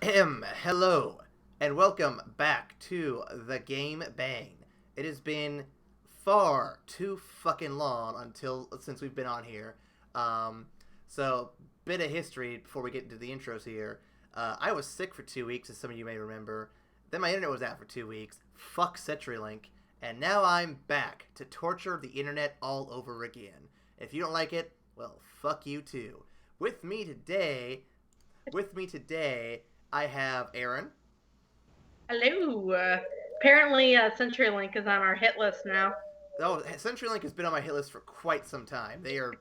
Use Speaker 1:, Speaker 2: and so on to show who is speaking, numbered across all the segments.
Speaker 1: Hello, and welcome back to the Game Bang. It has been far too fucking long since we've been on here. So bit of history before we get into the intros here. I was sick for 2 weeks, as some of you may remember. Then my internet was out for 2 weeks. Fuck CenturyLink, and now I'm back to torture the internet all over again. If you don't like it, well, fuck you too. With me today, I have Aaron.
Speaker 2: Hello. Apparently, CenturyLink is on our hit list now.
Speaker 1: Oh, CenturyLink has been on my hit list for quite some time. They are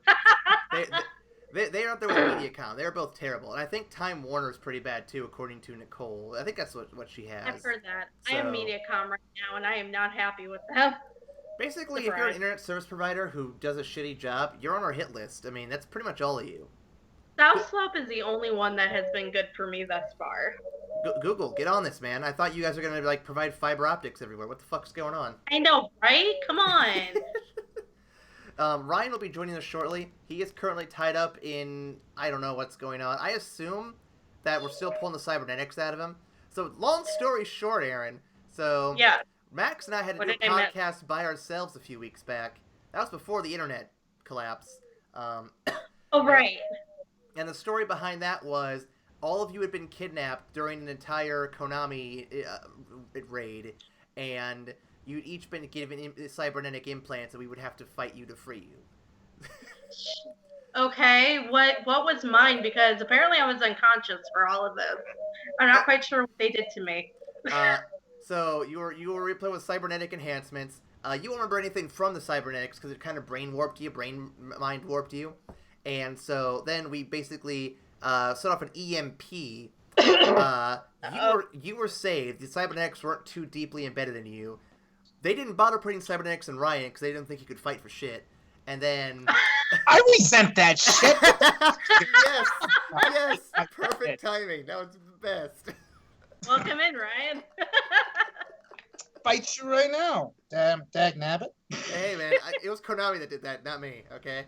Speaker 1: they are up there with Mediacom. They are both terrible, and I think Time Warner is pretty bad too, according to Nicole. I think that's what she has.
Speaker 2: I've heard that.
Speaker 1: So,
Speaker 2: I am Mediacom right now, and I am not happy with them.
Speaker 1: basically,
Speaker 2: Surprise.
Speaker 1: if you're an internet service provider who does a shitty job, you're on our hit list. I mean, that's pretty much all of you.
Speaker 2: South Slope is the only one that has been good for me thus far.
Speaker 1: Google, get on this, man. I thought you guys were gonna provide fiber optics everywhere. What the fuck's going on?
Speaker 2: I know, right? Come on.
Speaker 1: Ryan will be joining us shortly. He is currently tied up in, I don't know what's going on. I assume that we're still pulling the cybernetics out of him. So, long story short, Aaron. So,
Speaker 2: Yeah.
Speaker 1: Max and I had to do a podcast by ourselves a few weeks back. That was before the internet collapse.
Speaker 2: Oh, right.
Speaker 1: And the story behind that was all of you had been kidnapped during an entire Konami raid, and you'd each been given cybernetic implants, and we would have to fight you to free you.
Speaker 2: Okay, what was mine? Because apparently I was unconscious for all of this. I'm not quite sure what they did to me.
Speaker 1: So you were replayed with cybernetic enhancements. You won't remember anything from the cybernetics because it kind of brain mind warped you. And so then we basically set off an EMP. You were saved. The cybernetics weren't too deeply embedded in you. They didn't bother putting cybernetics in Ryan because they didn't think he could fight for shit. And then
Speaker 3: I resent that shit.
Speaker 1: yes, perfect timing. That was the best.
Speaker 2: Welcome in, Ryan.
Speaker 3: Fight you right now. Damn, dagnabbit.
Speaker 1: Hey, man, it was Konami that did that, not me, okay?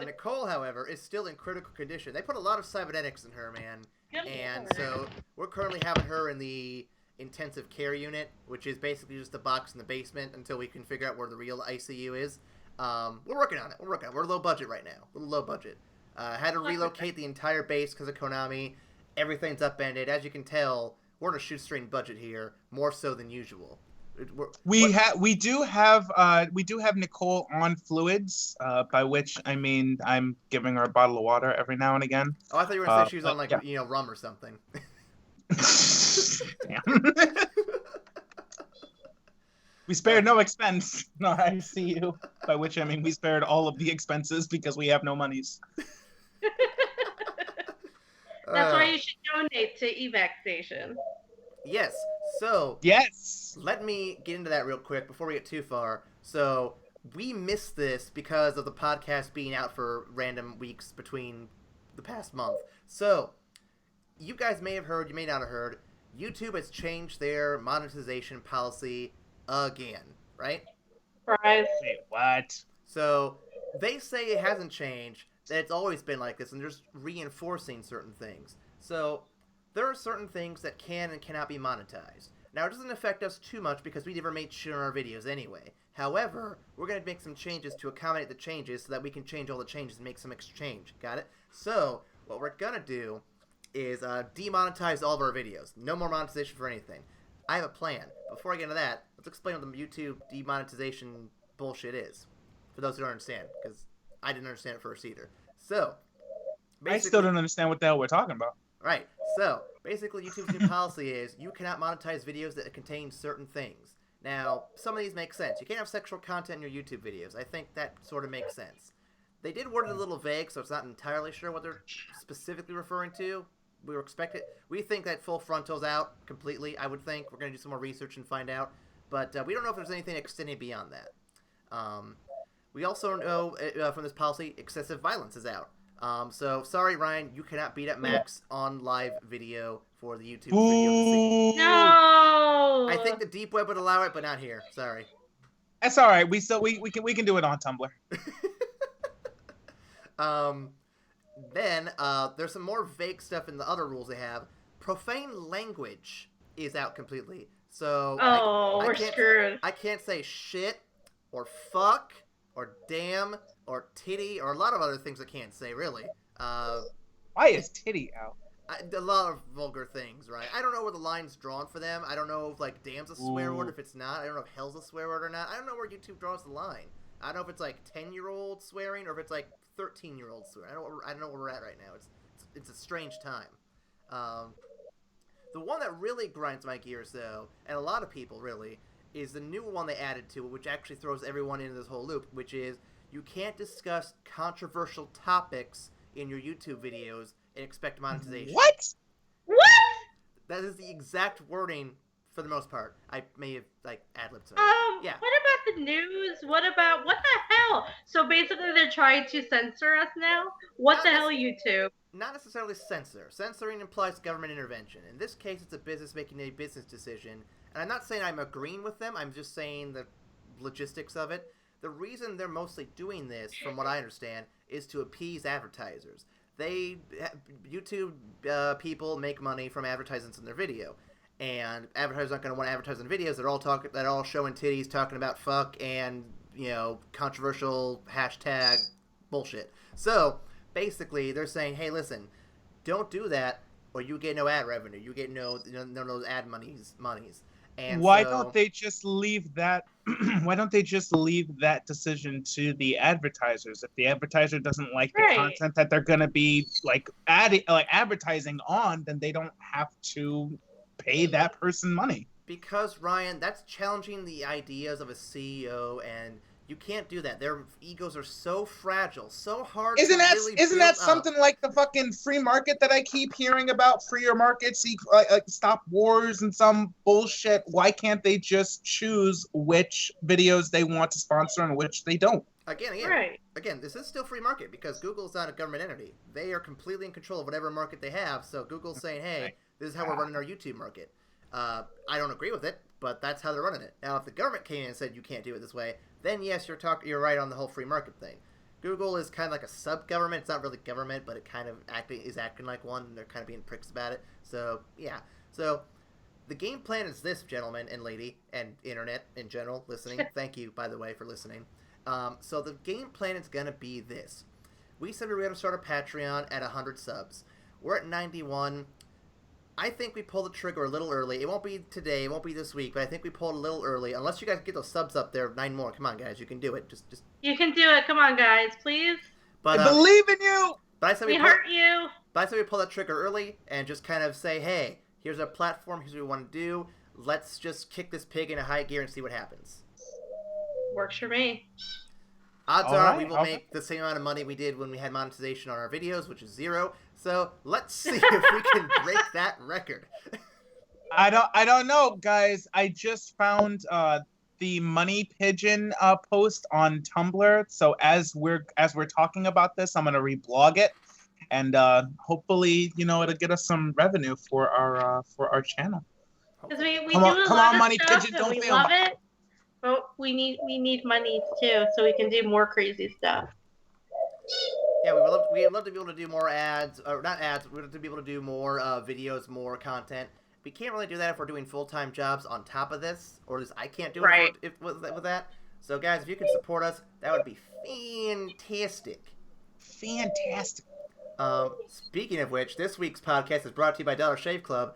Speaker 1: Nicole, however, is still in critical condition. They put a lot of cybernetics in her, man. And so we're currently having her in the intensive care unit, which is basically just a box in the basement until we can figure out where the real ICU is. We're working on it. We're low budget right now. A little low budget. Had to relocate the entire base because of Konami. Everything's upended. As you can tell, we're on a shoestring budget here, more so than usual.
Speaker 3: We do have Nicole on fluids, by which I mean I'm giving her a bottle of water every now and again.
Speaker 1: Oh, I thought you were gonna say she was on rum or something.
Speaker 3: Damn. We spared no expense. No, I see you. By which I mean we spared all of the expenses because we have no monies.
Speaker 2: That's why you should donate to E-Vac Station.
Speaker 1: Yes. So
Speaker 3: yes,
Speaker 1: let me get into that real quick before we get too far. So we missed this because of the podcast being out for random weeks between the past month. So you guys may have heard, you may not have heard, YouTube has changed their monetization policy again, right?
Speaker 2: Surprise.
Speaker 3: Wait, what?
Speaker 1: So they say it hasn't changed, that it's always been like this, and they're just reinforcing certain things. So there are certain things that can and cannot be monetized. Now, it doesn't affect us too much because we never made shit on our videos anyway. However, we're going to make some changes to accommodate the changes so that we can change all the changes and make some exchange. Got it? So, what we're going to do is demonetize all of our videos. No more monetization for anything. I have a plan. Before I get into that, let's explain what the YouTube demonetization bullshit is. For those who don't understand, because I didn't understand it first either. So,
Speaker 3: I still don't understand what the hell we're talking about.
Speaker 1: Right. So, basically, YouTube's new policy is you cannot monetize videos that contain certain things. Now, some of these make sense. You can't have sexual content in your YouTube videos. I think that sort of makes sense. They did word it a little vague, so it's not entirely sure what they're specifically referring to. We think that full frontal's out completely, I would think. We're going to do some more research and find out. But we don't know if there's anything extending beyond that. We also know from this policy, excessive violence is out. So, sorry, Ryan, you cannot beat up Max on live video for the YouTube video.
Speaker 2: No!
Speaker 1: I think the deep web would allow it, but not here. Sorry.
Speaker 3: That's all right. We can do it on Tumblr.
Speaker 1: Then there's some more vague stuff in the other rules they have. Profane language is out completely. So
Speaker 2: we're screwed.
Speaker 1: I can't say shit or fuck or damn or titty or a lot of other things I can't say really.
Speaker 3: Why is titty out?
Speaker 1: A lot of vulgar things, right? I don't know where the line's drawn for them. I don't know if like damn's a swear word. If it's not, I don't know if hell's a swear word or not. I don't know where YouTube draws the line. I don't know if it's like 10-year-old swearing or if it's like 13-year-old swearing. I don't know where we're at right now. It's a strange time. The one that really grinds my gears, though, and a lot of people really, is the new one they added to it, which actually throws everyone into this whole loop, which is you can't discuss controversial topics in your YouTube videos and expect monetization.
Speaker 3: What?
Speaker 1: That is the exact wording for the most part. I may have, like, ad-libbed some.
Speaker 2: Yeah. What about the news? What the hell? So basically they're trying to censor us now? What the hell, YouTube?
Speaker 1: Not necessarily censor. Censoring implies government intervention. In this case, it's a business making a business decision. And I'm not saying I'm agreeing with them. I'm just saying the logistics of it. The reason they're mostly doing this, from what I understand, is to appease advertisers. YouTube people make money from advertisements in their video. And advertisers aren't going to want to advertise in videos that all showing titties, talking about fuck, and, controversial hashtag bullshit. So basically, they're saying, hey, listen, don't do that, or you get no ad revenue. You get no those ad monies. And
Speaker 3: why don't they just leave that? Why don't they just leave that decision to the advertisers? If the advertiser doesn't like the content that they're gonna be advertising on, then they don't have to pay that person money.
Speaker 1: Because Ryan, that's challenging the ideas of a CEO, and you can't do that. Their egos are so fragile, so hard. Isn't
Speaker 3: that something like the fucking free market that I keep hearing about? Freer markets, stop wars and some bullshit. Why can't they just choose which videos they want to sponsor and which they don't?
Speaker 1: Again, this is still free market because Google's not a government entity. They are completely in control of whatever market they have. So Google's saying, hey, this is how we're running our YouTube market. I don't agree with it, but that's how they're running it. Now, if the government came in and said you can't do it this way, then yes, you're right on the whole free market thing. Google is kind of like a sub-government. It's not really government, but it kind of is acting like one, and they're kind of being pricks about it. So, yeah. So, the game plan is this, gentlemen and lady, and internet in general, listening. Thank you, by the way, for listening. So, the game plan is going to be this. We said we were going to start a Patreon at 100 subs. We're at 91. I think we pulled the trigger a little early. It won't be today. It won't be this week. But I think we pulled a little early. Unless you guys get those subs up there, 9 more. Come on, guys. You can do it. Just.
Speaker 2: You can do it. Come on, guys. Please.
Speaker 3: But, I believe in you.
Speaker 2: But I said we hurt you.
Speaker 1: But I said we pull that trigger early and just kind of say, hey, here's our platform. Here's what we want to do. Let's just kick this pig into high gear and see what happens.
Speaker 2: Works for me.
Speaker 1: Odds are we will make the same amount of money we did when we had monetization on our videos, which is 0. So let's see if we can break that record.
Speaker 3: I don't know, guys. I just found the Money Pigeon post on Tumblr. So as we're talking about this, I'm gonna reblog it, and hopefully, it'll get us some revenue for our channel.
Speaker 2: Because we do a lot of stuff and we love it. But we need money too, so we can do more crazy stuff.
Speaker 1: Yeah, we'd love to be able to do more ads, or not ads. We'd love to be able to do more videos, more content. We can't really do that if we're doing full-time jobs on top of this, or at least I can't do it with that. So, guys, if you can support us, that would be fantastic.
Speaker 3: Fantastic.
Speaker 1: Speaking of which, this week's podcast is brought to you by DollarShaveClub.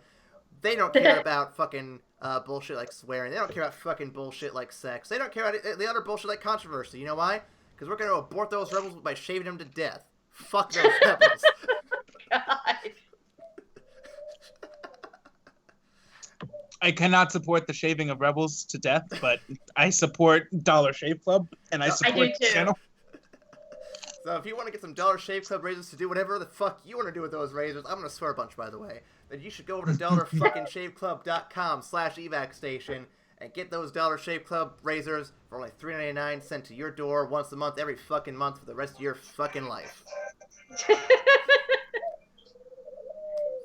Speaker 1: They don't care about fucking bullshit like swearing. They don't care about fucking bullshit like sex. They don't care about the other bullshit like controversy. You know why? Because we're going to abort those rebels by shaving them to death. Fuck those rebels.
Speaker 2: God.
Speaker 3: I cannot support the shaving of rebels to death, but I support Dollar Shave Club, and I support the channel.
Speaker 1: So if you want to get some Dollar Shave Club razors to do whatever the fuck you want to do with those razors, I'm going to swear a bunch, by the way, then you should go over to DollarShaveClub.com/evac station and get those Dollar Shave Club razors for only $3.99 sent to your door once a month, every fucking month for the rest of your fucking life.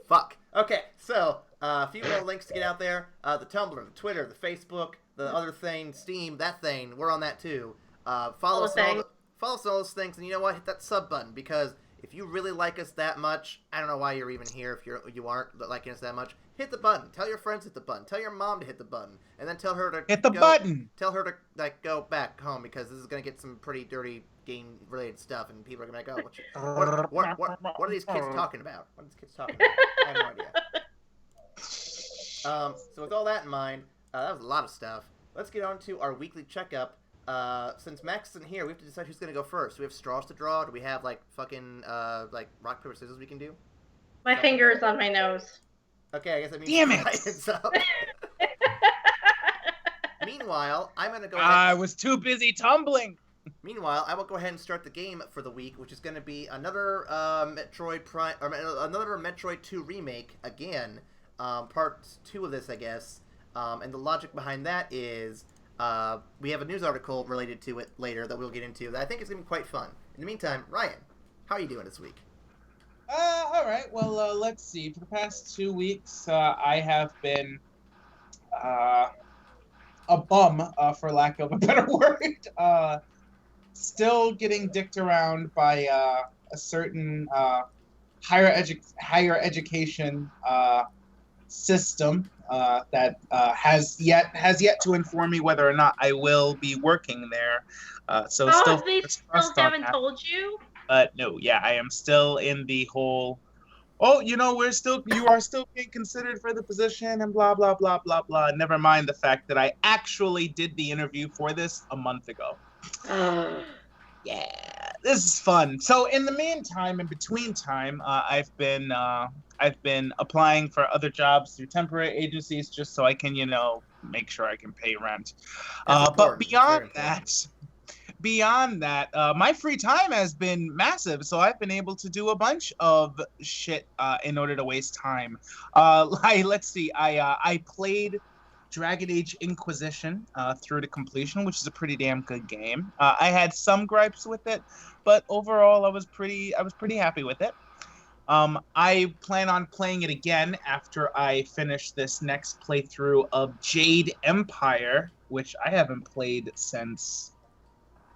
Speaker 1: Fuck. Okay, so a few more links to get out there. The Tumblr, the Twitter, the Facebook, the other thing, Steam, that thing. We're on that too. Follow us on all those things, and you know what? Hit that sub button, because If you really like us that much, I don't know why you're even here if you aren't liking us that much. Hit the button. Tell your friends to hit the button. Tell your mom to hit the button, and then tell her to
Speaker 3: hit the button.
Speaker 1: Tell her to go back home because this is gonna get some pretty dirty game-related stuff, and people are gonna be like, "Oh, what are these kids talking about? What are these kids talking about?" I have no idea. So with all that in mind, that was a lot of stuff. Let's get on to our weekly checkup. Since Max isn't here, we have to decide who's gonna go first. Do we have straws to draw? Do we have fucking rock paper scissors we can do?
Speaker 2: My finger is on my nose.
Speaker 1: Okay, I guess that means
Speaker 3: damn it.
Speaker 1: Ryan's up. Meanwhile, I'm gonna go ahead.
Speaker 3: I was too busy tumbling.
Speaker 1: Meanwhile, I will go ahead and start the game for the week, which is going to be another Metroid 2 remake again, part 2 of this, I guess. And the logic behind that is we have a news article related to it later that we'll get into that I think is going to be quite fun. In the meantime, Ryan, how are you doing this week?
Speaker 3: All right. Well, let's see. For the past 2 weeks, I have been a bum, for lack of a better word. Still getting dicked around by a certain higher education system that has yet to inform me whether or not I will be working there. So
Speaker 2: they still haven't told you?
Speaker 3: No, yeah, I am still in the whole. Oh, you are still being considered for the position and blah blah blah blah blah. Never mind the fact that I actually did the interview for this a month ago. Yeah, this is fun. So in the meantime, in between time, I've been applying for other jobs through temporary agencies just so I can, make sure I can pay rent. But beyond that, my free time has been massive, so I've been able to do a bunch of shit in order to waste time. Let's see, I played Dragon Age Inquisition through to completion, which is a pretty damn good game. I had some gripes with it, but overall I was pretty happy with it. I plan on playing it again after I finish this next playthrough of Jade Empire, which I haven't played since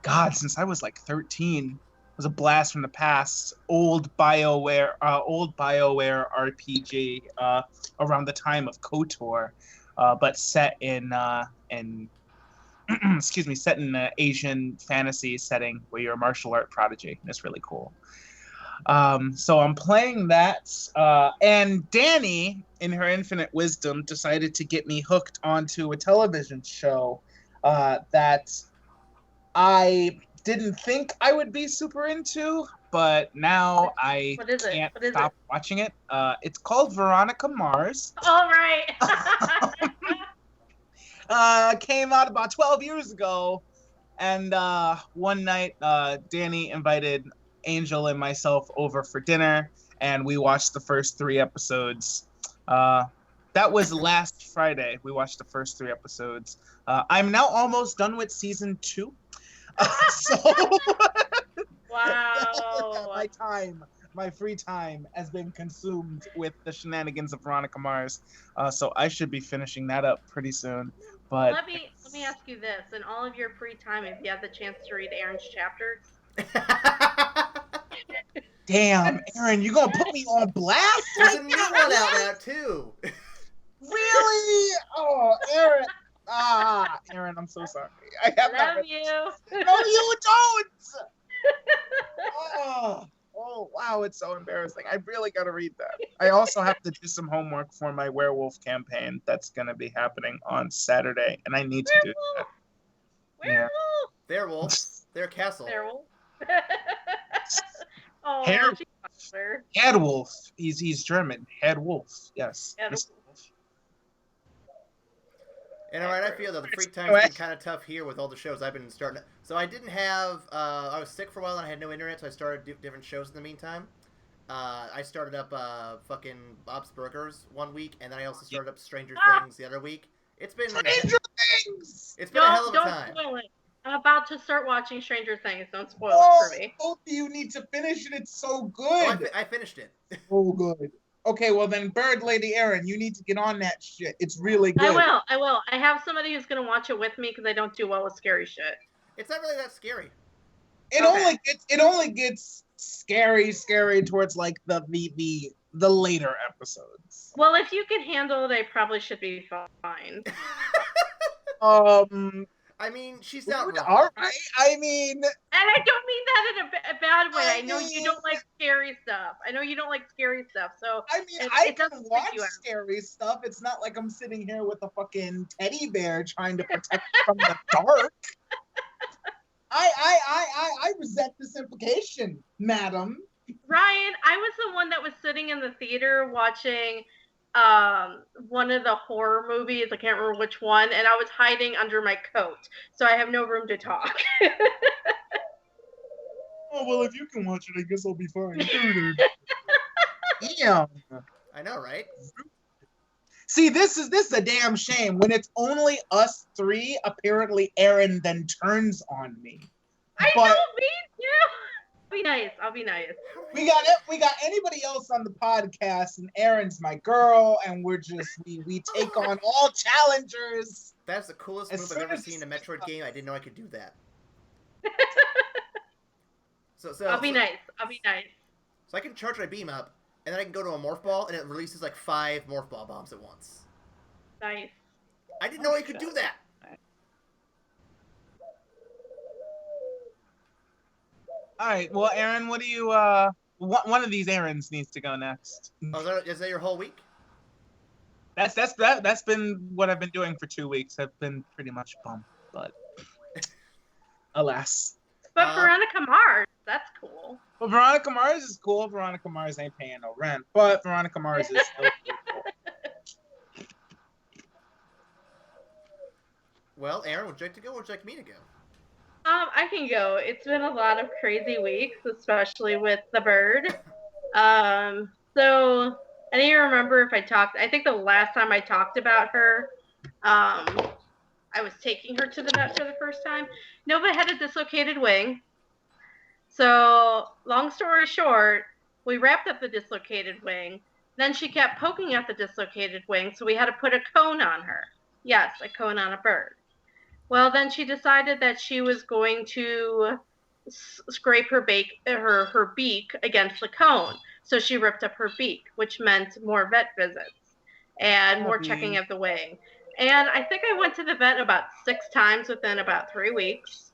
Speaker 3: I was like 13. It was a blast from the past. Old BioWare RPG around the time of KOTOR. But set in set in an Asian fantasy setting where you're a martial art prodigy. It's really cool. So I'm playing that, and Danny, in her infinite wisdom, decided to get me hooked onto a television show that I didn't think I would be super into, but now I can't stop watching it. It's called Veronica Mars.
Speaker 2: All right.
Speaker 3: Came out about 12 years ago, and one night Danny invited Angel and myself over for dinner, and we watched the first 3 episodes. That was last Friday. We watched the first 3 episodes. I'm now almost done with season 2. So
Speaker 2: wow.
Speaker 3: My free time has been consumed with the shenanigans of Veronica Mars. So I should be finishing that up pretty soon. But
Speaker 2: let me ask you this: in all of your free time, if you have the chance to read Aaron's chapters.
Speaker 3: Damn, Aaron, you gonna put me on blast?
Speaker 1: There's a new one out now too.
Speaker 3: Really? Oh, Aaron. Aaron, I'm so sorry. I
Speaker 2: love you.
Speaker 3: No, you don't. Oh, wow, it's so embarrassing. I really gotta read that. I also have to do some homework for my werewolf campaign that's gonna be happening on Saturday, and I need to do that.
Speaker 2: Werewolf.
Speaker 1: Werewolf. Their castle.
Speaker 2: Werewolf.
Speaker 3: Headwolf. He's German. Headwolf. Yes.
Speaker 2: Headwolf.
Speaker 1: And all right, I feel that the free time's been kind of tough here with all the shows I've been starting. So I didn't have. I was sick for a while and I had no internet, so I started different shows in the meantime. I started up fucking Bob's Burgers one week, and then I also started up Stranger Things the other week. It's been
Speaker 3: Stranger Things.
Speaker 1: It's been a hell of a time.
Speaker 2: Don't spoil it. I'm about to start watching Stranger Things. Don't spoil it for me.
Speaker 3: Both of you need to finish it. It's so good.
Speaker 1: Oh, I finished it.
Speaker 3: So good. Okay, well then, Bird Lady Aaron, you need to get on that shit. It's really good.
Speaker 2: I will. I have somebody who's gonna watch it with me because I don't do well with scary shit.
Speaker 1: It's not really that scary.
Speaker 3: It only gets scary towards like the later episodes.
Speaker 2: Well, if you can handle it, I probably should be fine.
Speaker 1: I mean, she's not wrong.
Speaker 3: All right. I mean,
Speaker 2: and I don't mean that in a bad way. I know you don't like scary stuff. So
Speaker 3: I mean, I can watch scary stuff. It's not like I'm sitting here with a fucking teddy bear trying to protect from the dark. I resent this implication, madam.
Speaker 2: Ryan, I was the one that was sitting in the theater watching one of the horror movies. I can't remember which one, and I was hiding under my coat, so I have no room to talk.
Speaker 3: Oh, well, if you can watch it, I guess I'll be fine. Damn.
Speaker 1: I know, right?
Speaker 3: See, this is a damn shame. When it's only us three, apparently Aaron then turns on me.
Speaker 2: I know, me too. I'll be nice.
Speaker 3: We got anybody else on the podcast, and Aaron's my girl, and we're just we take on all challengers.
Speaker 1: That's the coolest move I've ever seen in a Metroid game. I didn't know I could do that. So
Speaker 2: I'll be nice.
Speaker 1: So I can charge my beam up, and then I can go to a morph ball, and it releases like 5 morph ball bombs at once.
Speaker 2: Nice.
Speaker 1: I didn't know I could do that.
Speaker 3: All right. Well, Aaron, what do you? One of these Aarons needs to go next.
Speaker 1: Oh, is that your whole week?
Speaker 3: That's been what I've been doing for 2 weeks. I've been pretty much bummed, but alas.
Speaker 2: But Veronica Mars, that's cool.
Speaker 3: Well, Veronica Mars is cool. Veronica Mars ain't paying no rent, but Veronica Mars is still cool.
Speaker 1: Well, Aaron, would you like to go or would you like me to go?
Speaker 2: I can go. It's been a lot of crazy weeks, especially with the bird. So I don't even remember if I think the last time I talked about her, I was taking her to the vet for the first time. Nova had a dislocated wing. So long story short, we wrapped up the dislocated wing. Then she kept poking at the dislocated wing, so we had to put a cone on her. Yes, a cone on a bird. Well, then she decided that she was going to scrape her beak against the cone. So she ripped up her beak, which meant more vet visits and more checking of the wing. And I think I went to the vet about 6 times within about 3 weeks,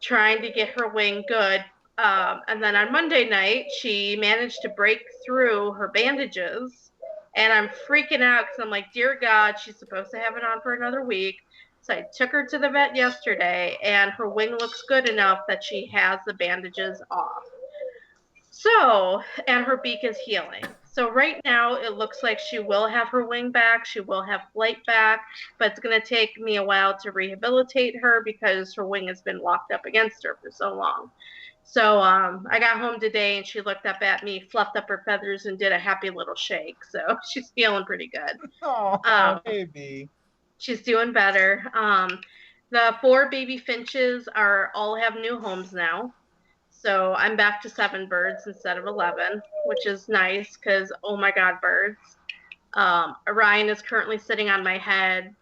Speaker 2: trying to get her wing good. And then on Monday night, she managed to break through her bandages. And I'm freaking out because I'm like, dear God, she's supposed to have it on for another week. So I took her to the vet yesterday, and her wing looks good enough that she has the bandages off. So, and her beak is healing. So right now, it looks like she will have her wing back. She will have flight back, but it's going to take me a while to rehabilitate her because her wing has been locked up against her for so long. So I got home today, and she looked up at me, fluffed up her feathers, and did a happy little shake. So she's feeling pretty good.
Speaker 3: Oh, baby.
Speaker 2: She's doing better. The 4 baby finches all have new homes now. So I'm back to 7 birds instead of 11, which is nice because, oh my God, birds. Orion is currently sitting on my head,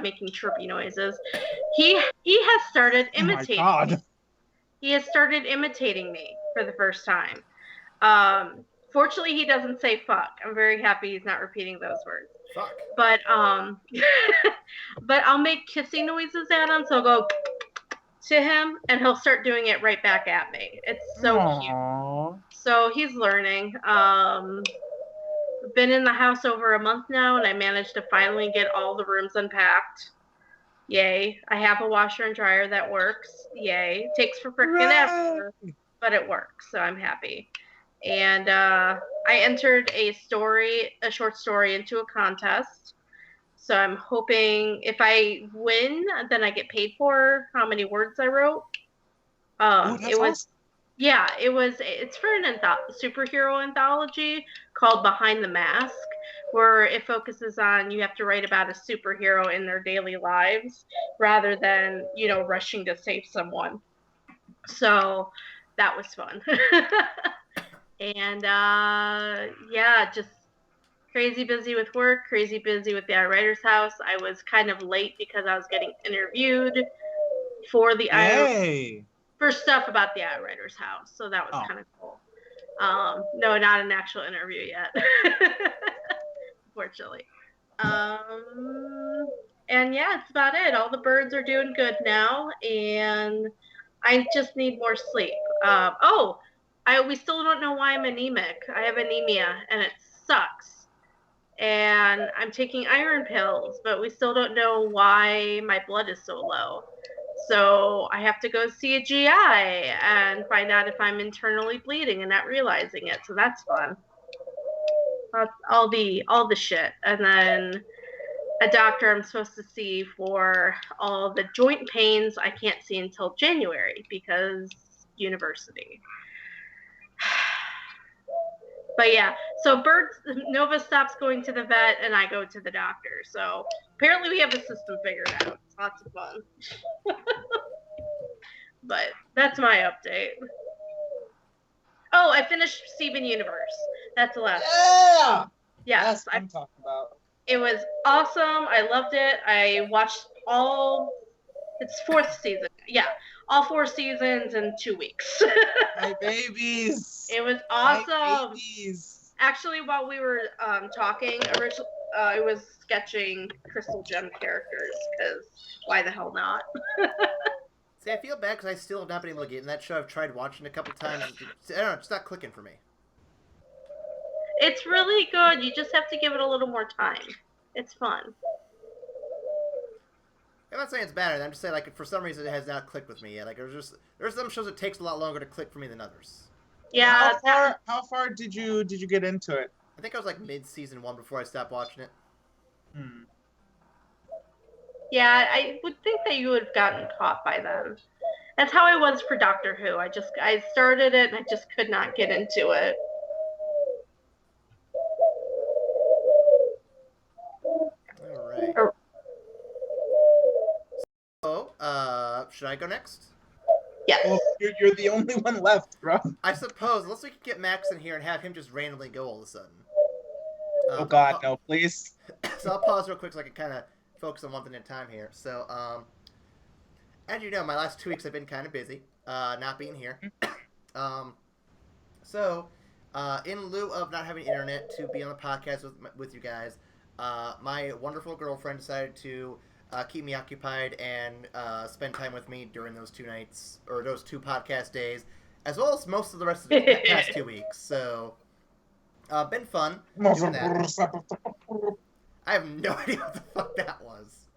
Speaker 2: making chirpy noises. He has started imitating.
Speaker 3: Oh my God.
Speaker 2: He has started imitating me for the first time. Fortunately, he doesn't say fuck. I'm very happy he's not repeating those words.
Speaker 1: Fuck.
Speaker 2: But but I'll make kissing noises at him, so I'll go to him, and he'll start doing it right back at me. It's so cute. So he's learning. Been in the house over a month now, and I managed to finally get all the rooms unpacked. Yay. I have a washer and dryer that works. Yay. Takes for frickin' ever, but it works, so I'm happy. And I entered a short story into a contest. So I'm hoping if I win, then I get paid for how many words I wrote. It's for an superhero anthology called Behind the Mask, where it focuses on you have to write about a superhero in their daily lives rather than, rushing to save someone. So that was fun. And just crazy busy with work, crazy busy with the iWriters House. I was kind of late because I was getting interviewed for the for stuff about the Outriders house. So that was kind of cool. No, not an actual interview yet, unfortunately. And yeah, that's about it. All the birds are doing good now, and I just need more sleep. We still don't know why I'm anemic. I have anemia, and it sucks. And I'm taking iron pills, but we still don't know why my blood is so low. So I have to go see a GI and find out if I'm internally bleeding and not realizing it. So that's fun. That's all the shit. And then a doctor I'm supposed to see for all the joint pains I can't see until January because university. But yeah, so Nova stops going to the vet and I go to the doctor. So apparently we have the system figured out. It's lots of fun. But that's my update. Oh, I finished Steven Universe. That's the last.
Speaker 3: Yeah.
Speaker 2: Yes,
Speaker 3: that's what I'm talking about.
Speaker 2: It was awesome. I loved it. I watched it's 4th season. Yeah, all 4 seasons in 2 weeks.
Speaker 3: My babies.
Speaker 2: It was awesome.
Speaker 3: My babies.
Speaker 2: Actually, while we were talking, I was sketching Crystal Gem characters because why the hell not?
Speaker 1: See, I feel bad because I still have not been able to get in that show. I've tried watching it a couple times. I don't know, it's not clicking for me.
Speaker 2: It's really good. You just have to give it a little more time. It's fun.
Speaker 1: I'm not saying it's bad. I'm just saying, like, for some reason, it has not clicked with me yet. Like, there's some shows it takes a lot longer to click for me than others.
Speaker 2: Yeah.
Speaker 3: How far did you get into it?
Speaker 1: I think I was like mid-season 1 before I stopped watching it.
Speaker 2: Yeah, I would think that you would have gotten caught by then. That's how I was for Doctor Who. I started it and I just could not get into it.
Speaker 1: Alright. So, should I go next?
Speaker 2: Yes.
Speaker 3: Well, you're the only one left, bro.
Speaker 1: I suppose, unless we can get Max in here and have him just randomly go all of a sudden.
Speaker 3: Oh God, no, please.
Speaker 1: So I'll pause real quick so I can kind of focus on one thing at a time here. So, as you know, my last 2 weeks have been kind of busy, not being here. So, in lieu of not having internet to be on the podcast with you guys, my wonderful girlfriend decided to keep me occupied and spend time with me during those 2 nights, or those 2 podcast days, as well as most of the rest of the past 2 weeks. So, been fun doing that. I have no idea what the fuck that was.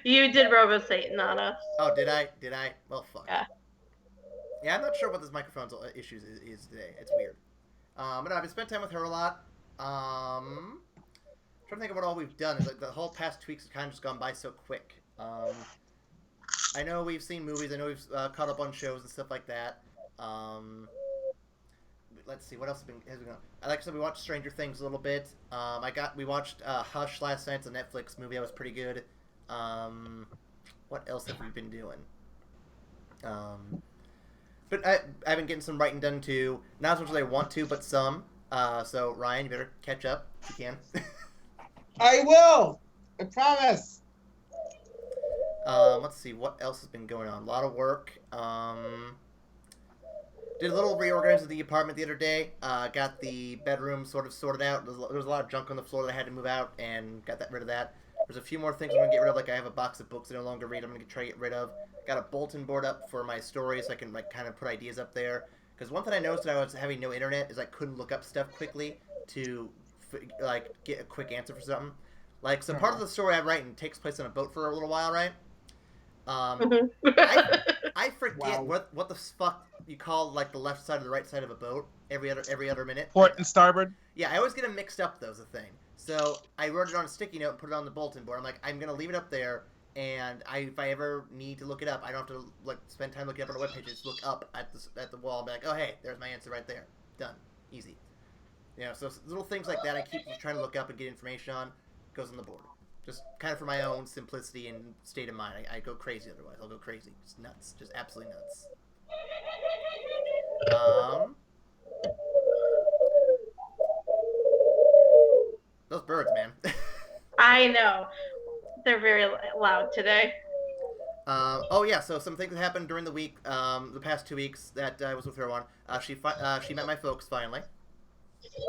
Speaker 2: You did Robo Satan on us.
Speaker 1: Oh, did I? Well, fuck.
Speaker 2: Yeah,
Speaker 1: I'm not sure what this microphone's issues is today. It's weird. But no, I've been spending time with her a lot. Trying to think of what all we've done. It's like the whole past 2 weeks have kind of just gone by so quick. I know we've seen movies. I know we've caught up on shows and stuff like that. Let's see, what else has been going on? Like I said, we watched Stranger Things a little bit. We watched Hush last night. It's a Netflix movie that was pretty good. What else have we been doing? But I've been getting some writing done too. Not as much as I want to, but some. So Ryan, you better catch up if you can.
Speaker 3: I will. I promise.
Speaker 1: Let's see, what else has been going on? A lot of work. Did a little reorganize of the apartment the other day. Got the bedroom sort of sorted out. There was a lot of junk on the floor that I had to move out, and got rid of that. There's a few more things I'm going to get rid of, like I have a box of books I no longer read I'm going to try to get rid of. Got a bulletin board up for my stories so I can kind of put ideas up there. Because one thing I noticed that I was having no internet is I couldn't look up stuff quickly to get a quick answer for something. Like, so part of the story I'm writing takes place on a boat for a little while, right? I forget what the fuck you call like the left side or the right side of a boat every other minute.
Speaker 3: Port and starboard.
Speaker 1: Yeah, I always get them mixed up. Those a thing. So I wrote it on a sticky note and put it on the bulletin board. I'm like, I'm gonna leave it up there, and if I ever need to look it up, I don't have to spend time looking up on a webpage. Just look up at the wall and be like, oh hey, there's my answer right there. Done. Easy. You know, so little things like that I keep trying to look up and get information on. Goes on the board. Just kind of for my own simplicity and state of mind. I go crazy otherwise. I'll go crazy. Just nuts. Just absolutely nuts. Those birds, man.
Speaker 2: I know. They're very loud today.
Speaker 1: Oh yeah, so some things that happened during the week, the past 2 weeks that I was with her on. She met my folks finally.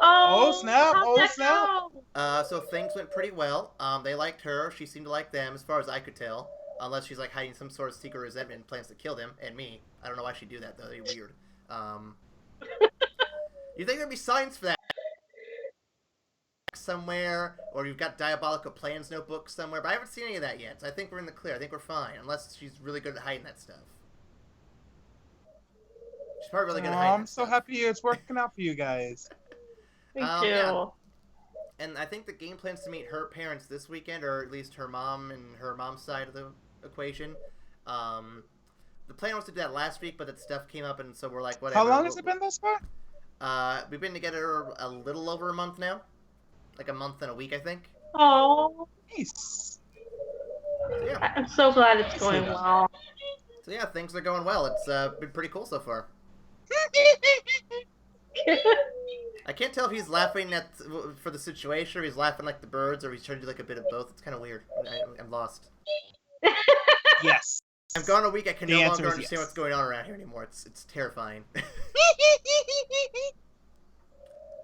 Speaker 3: Oh, snap.
Speaker 2: How'd
Speaker 3: Oh,
Speaker 2: that
Speaker 3: snap.
Speaker 2: go?
Speaker 1: So things went pretty well. They liked her. She seemed to like them, as far as I could tell. Unless she's like hiding some sort of secret resentment and plans to kill them and me. I don't know why she'd do that though. That'd be weird. You think there'd be signs for that somewhere, or you've got diabolical plans notebooks somewhere? But I haven't seen any of that yet. So I think we're in the clear. I think we're fine, unless she's really good at hiding that stuff. She's probably really good at hiding.
Speaker 3: I'm so happy it's working out for you guys.
Speaker 2: Me too.
Speaker 1: Yeah. And I think the game plans to meet her parents this weekend, or at least her mom and her mom's side of the equation. The plan was to do that last week, but that stuff came up, and so we're like, whatever.
Speaker 3: How long has it been thus far?
Speaker 1: We've been together a little over a month now. Like a month and a week, I think.
Speaker 2: Oh,
Speaker 3: Nice.
Speaker 1: So, yeah.
Speaker 2: I'm so glad it's going well.
Speaker 1: So yeah, things are going well. It's been pretty cool so far. I can't tell if he's laughing for the situation, or he's laughing like the birds, or he's trying to do like a bit of both. It's kind of weird. I'm lost.
Speaker 3: Yes.
Speaker 1: I've gone a week. I can
Speaker 3: The
Speaker 1: no
Speaker 3: answer
Speaker 1: longer
Speaker 3: is
Speaker 1: understand
Speaker 3: yes.
Speaker 1: what's going on around here anymore. It's terrifying.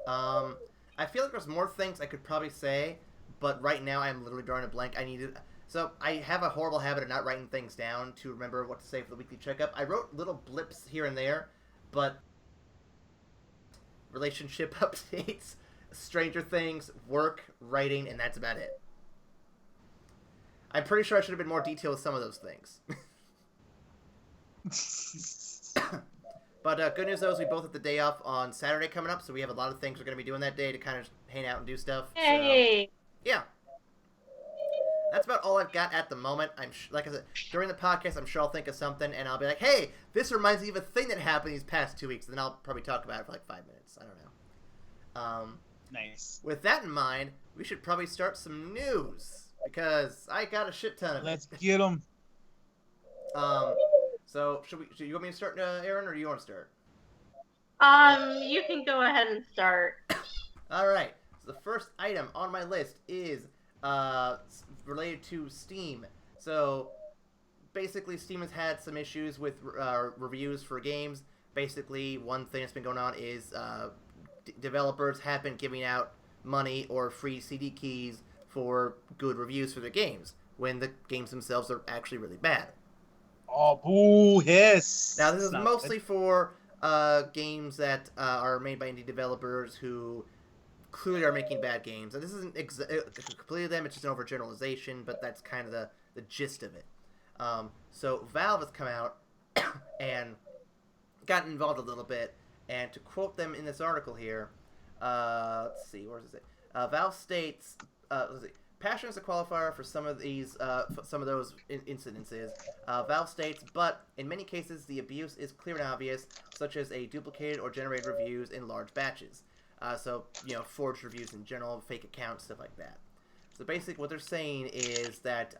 Speaker 1: I feel like there's more things I could probably say, but right now I'm literally drawing a blank. So I have a horrible habit of not writing things down to remember what to say for the weekly checkup. I wrote little blips here and there, but relationship updates, Stranger Things, work, writing, and that's about it. I'm pretty sure I should have been more detailed with some of those things. But good news though is we both have the day off on Saturday coming up, so we have a lot of things we're going to be doing that day to kind of hang out and do stuff.
Speaker 2: Hey.
Speaker 1: So, yeah. That's about all I've got at the moment. Like I said, during the podcast, I'm sure I'll think of something, and I'll be like, hey, this reminds me of a thing that happened these past 2 weeks, and then I'll probably talk about it for like 5 minutes. I don't know.
Speaker 3: Nice.
Speaker 1: With that in mind, we should probably start some news, because I got a shit ton of it.
Speaker 3: Let's get them.
Speaker 1: So, should you want me to start, Aaron, or do you want to start?
Speaker 2: You can go ahead and start.
Speaker 1: All right. So the first item on my list is related to Steam. So basically, Steam has had some issues with reviews for games. Basically, one thing that's been going on is developers have been giving out money or free CD keys for good reviews for their games, when the games themselves are actually really bad.
Speaker 3: Oh, boo, hiss.
Speaker 1: Now, this is mostly for games that are made by indie developers who clearly are making bad games. And this isn't completely them, it's just an overgeneralization, but that's kind of the gist of it. So Valve has come out and gotten involved a little bit, and to quote them in this article here, let's see, where does it say? Valve states, let's see, passion is a qualifier for some of those incidences. Valve states, but in many cases the abuse is clear and obvious, such as a duplicated or generated reviews in large batches. So, forged reviews in general, fake accounts, stuff like that. So basically what they're saying is that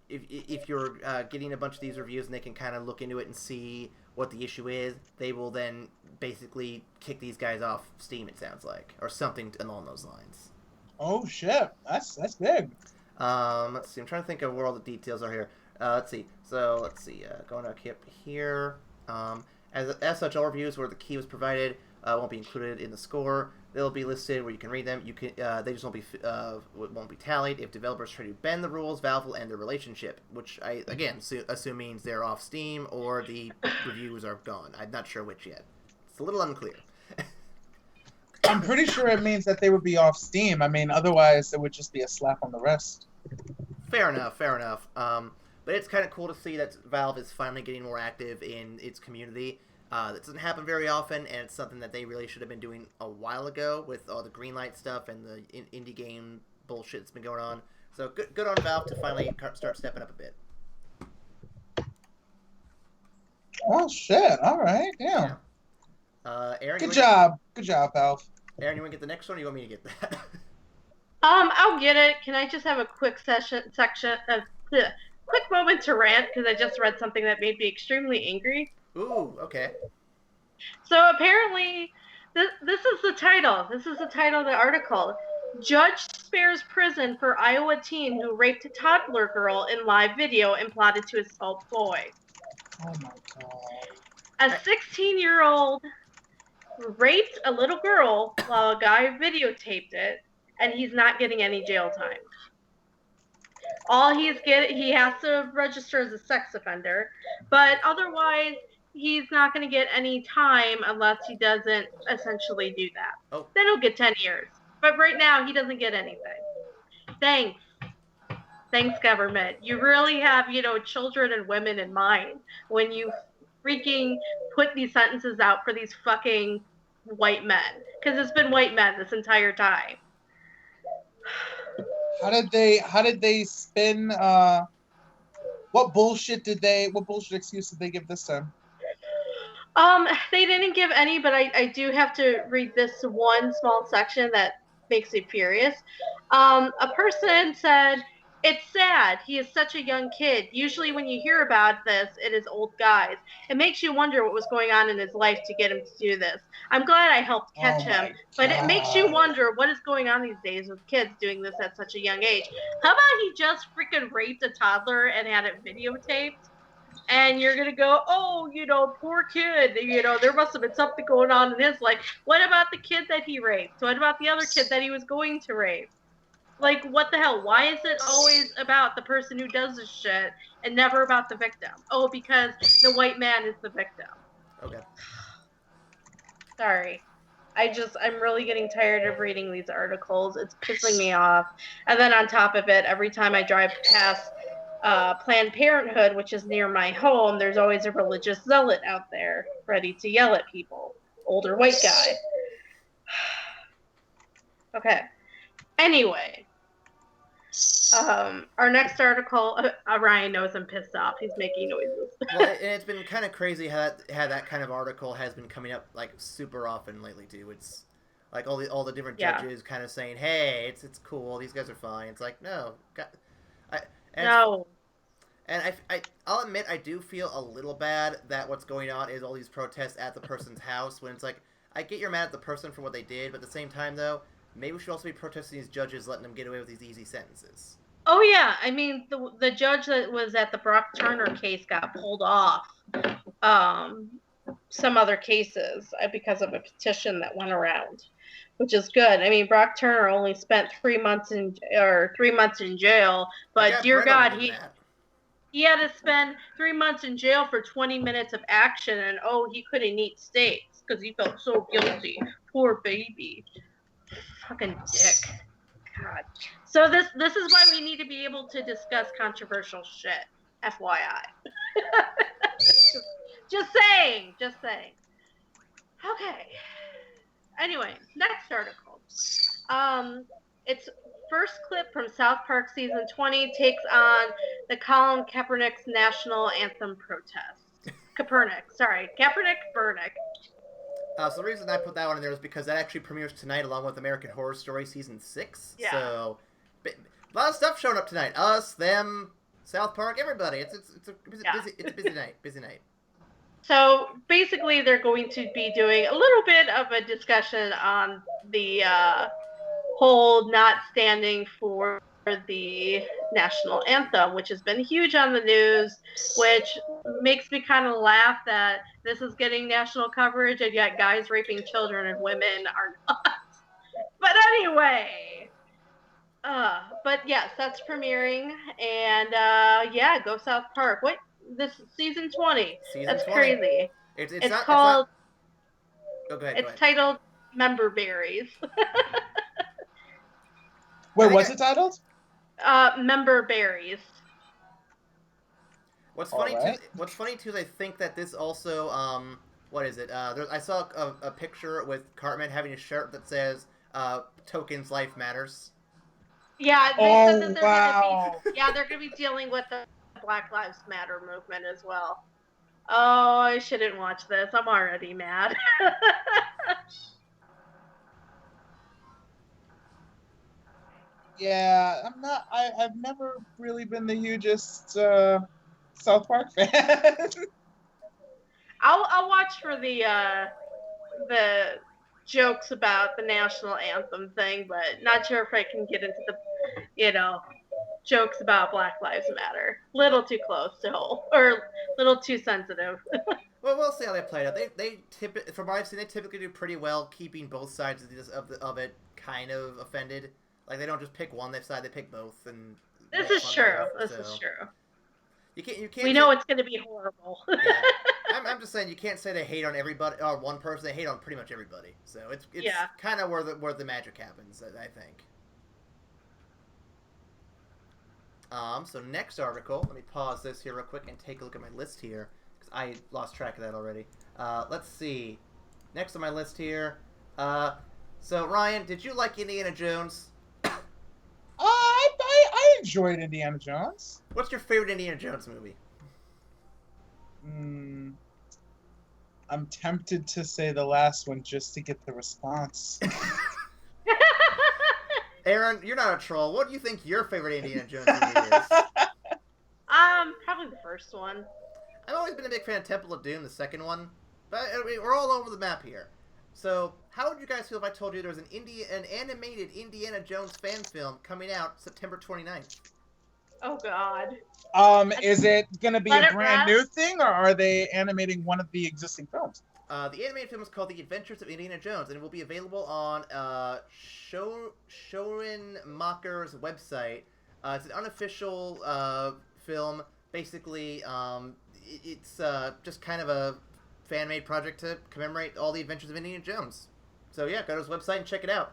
Speaker 1: if you're getting a bunch of these reviews and they can kind of look into it and see what the issue is, they will then basically kick these guys off Steam, it sounds like, or something along those lines.
Speaker 3: Oh shit, that's big.
Speaker 1: Let's see. I'm trying to think of where all the details are here. Let's see. Going up here. As such, all reviews where the key was provided won't be included in the score. They'll be listed where you can read them. They just won't be tallied. If developers try to bend the rules, Valve will end their relationship, which I again assume means they're off Steam or the reviews are gone. I'm not sure which yet. It's a little unclear.
Speaker 3: I'm pretty sure it means that they would be off Steam. I mean, otherwise it would just be a slap on the wrist.
Speaker 1: Fair enough. But it's kind of cool to see that Valve is finally getting more active in its community. That doesn't happen very often, and it's something that they really should have been doing a while ago with all the Greenlight stuff and the indie game bullshit that's been going on. So good on Valve to finally start stepping up a bit.
Speaker 3: Oh shit! All right, yeah.
Speaker 1: Aaron,
Speaker 3: Good job, Valve.
Speaker 1: Aaron, you want to get the next one, or you want me to get that?
Speaker 2: I'll get it. Can I just have a quick quick moment to rant, because I just read something that made me extremely angry.
Speaker 1: Ooh, okay.
Speaker 2: So apparently, this is the title. This is the title of the article. Judge spares prison for Iowa teen who raped a toddler girl in live video and plotted to assault boy.
Speaker 3: Oh my god.
Speaker 2: A 16-year-old raped a little girl while a guy videotaped it, and he's not getting any jail time. He has to register as a sex offender, but otherwise he's not going to get any time unless he doesn't essentially do that.
Speaker 1: Oh.
Speaker 2: Then he'll get 10 years. But right now he doesn't get anything. Thanks. Thanks, government. You really have, children and women in mind when you freaking put these sentences out for these fucking white men. Because it's been white men this entire time.
Speaker 3: How did they spin what bullshit excuse did they give this time?
Speaker 2: They didn't give any, but I do have to read this one small section that makes me furious. A person said, "It's sad. He is such a young kid. Usually when you hear about this, it is old guys. It makes you wonder what was going on in his life to get him to do this. I'm glad I helped catch him, but it makes you wonder what is going on these days with kids doing this at such a young age. How about he just freaking raped a toddler and had it videotaped? And you're going to go, oh, poor kid. There must have been something going on in his life. What about the kid that he raped? What about the other kid that he was going to rape? Like, what the hell? Why is it always about the person who does this shit and never about the victim? Oh, because the white man is the victim.
Speaker 1: Okay.
Speaker 2: Sorry. I'm really getting tired of reading these articles. It's pissing me off. And then on top of it, every time I drive past Planned Parenthood, which is near my home, there's always a religious zealot out there ready to yell at people. Older white guy. Okay. Anyway, our next article, Ryan knows I'm pissed off. He's making noises.
Speaker 1: Well, and it's been kind of crazy how that kind of article has been coming up like super often lately too. It's like all the different judges kind of saying, "Hey, it's cool. These guys are fine." It's like, no,
Speaker 2: no.
Speaker 1: And I'll admit I do feel a little bad that what's going on is all these protests at the person's house. When it's like, I get you're mad at the person for what they did, but at the same time though, maybe we should also be protesting these judges, letting them get away with these easy sentences.
Speaker 2: Oh yeah, I mean the judge that was at the Brock Turner case got pulled off some other cases because of a petition that went around, which is good. I mean, Brock Turner only spent 3 months in jail, but dear God, he had to spend 3 months in jail for 20 minutes of action, and he couldn't eat steaks because he felt so guilty. Poor baby. Fucking dick. God. So this is why we need to be able to discuss controversial shit. FYI. Just saying. Okay. Anyway, next article. It's first clip from South Park season 20 takes on the Colin Kaepernick's national anthem protest. Kapernick.
Speaker 1: So the reason I put that one in there is because that actually premieres tonight along with American Horror Story Season 6.
Speaker 2: Yeah.
Speaker 1: So, a lot of stuff showing up tonight. Us, them, South Park, everybody. It's a busy night.
Speaker 2: So, basically, they're going to be doing a little bit of a discussion on the whole not standing for the national anthem, which has been huge on the news, which makes me kind of laugh that this is getting national coverage and yet guys raping children and women are not. But anyway, but yes, that's premiering, and go South Park. What? This season 20. That's 20. Crazy. It's called.
Speaker 1: Go ahead.
Speaker 2: It's titled Member Berries.
Speaker 3: Wait, what's it titled?
Speaker 2: Member Berries.
Speaker 1: What's funny too is I think that this also what is it? I saw a picture with Cartman having a shirt that says "Tokens Life Matters."
Speaker 2: Yeah, they said that they're gonna be dealing with the Black Lives Matter movement as well. Oh, I shouldn't watch this. I'm already mad.
Speaker 3: Yeah, I'm not. I've never really been the hugest South Park fan.
Speaker 2: I'll watch for the jokes about the national anthem thing, but not sure if I can get into the, jokes about Black Lives Matter. Little too close to home, or little too sensitive.
Speaker 1: Well, we'll see how they play it out. From what I've seen, they typically do pretty well keeping both sides of it kind of offended. Like they don't just pick one side; they pick both. And
Speaker 2: This is true. This is true.
Speaker 1: You can't.
Speaker 2: We know it's going to be horrible.
Speaker 1: Yeah. I'm just saying you can't say they hate on everybody or one person. They hate on pretty much everybody. So it's kind of where the magic happens, I think. So next article. Let me pause this here real quick and take a look at my list here because I lost track of that already. Let's see. Next on my list here. So Ryan, did you like Indiana Jones?
Speaker 3: I enjoyed Indiana Jones.
Speaker 1: What's your favorite Indiana Jones movie?
Speaker 3: I'm tempted to say the last one just to get the response.
Speaker 1: Aaron, you're not a troll. What do you think your favorite Indiana Jones movie is?
Speaker 2: Probably the first one.
Speaker 1: I've always been a big fan of Temple of Doom, the second one. But I mean, we're all over the map here. So, how would you guys feel if I told you there was an animated Indiana Jones fan film coming out September 29th?
Speaker 2: Oh, God.
Speaker 3: Is it going to be a brand new thing, or are they animating one of the existing films?
Speaker 1: The animated film is called The Adventures of Indiana Jones, and it will be available on Schoenmacher's website. It's an unofficial film. Basically, it's just kind of a fan-made project to commemorate all the adventures of Indiana Jones. So yeah, go to his website and check it out.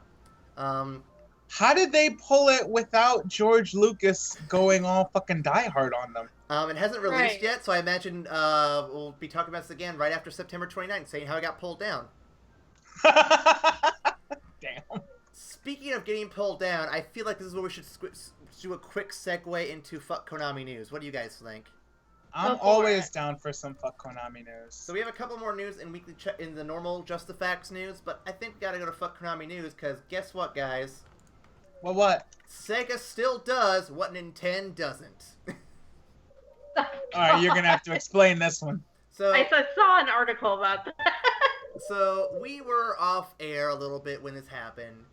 Speaker 3: How did they pull it without George Lucas going all fucking Die Hard on them?
Speaker 1: It hasn't released yet, so I imagine we'll be talking about this again right after September 29th, saying how it got pulled down.
Speaker 3: Damn.
Speaker 1: Speaking of getting pulled down, I feel like this is where we should do a quick segue into Fuck Konami news. What do you guys think?
Speaker 3: I'm always down for some Fuck Konami news.
Speaker 1: So we have a couple more news in weekly in the normal Just the Facts news, but I think we gotta go to Fuck Konami news, because guess what, guys?
Speaker 3: Well, what?
Speaker 1: Sega still does what Nintendo doesn't.
Speaker 3: Alright, you're gonna have to explain this one.
Speaker 1: So
Speaker 2: I saw an article about that.
Speaker 1: So we were off air a little bit when this happened.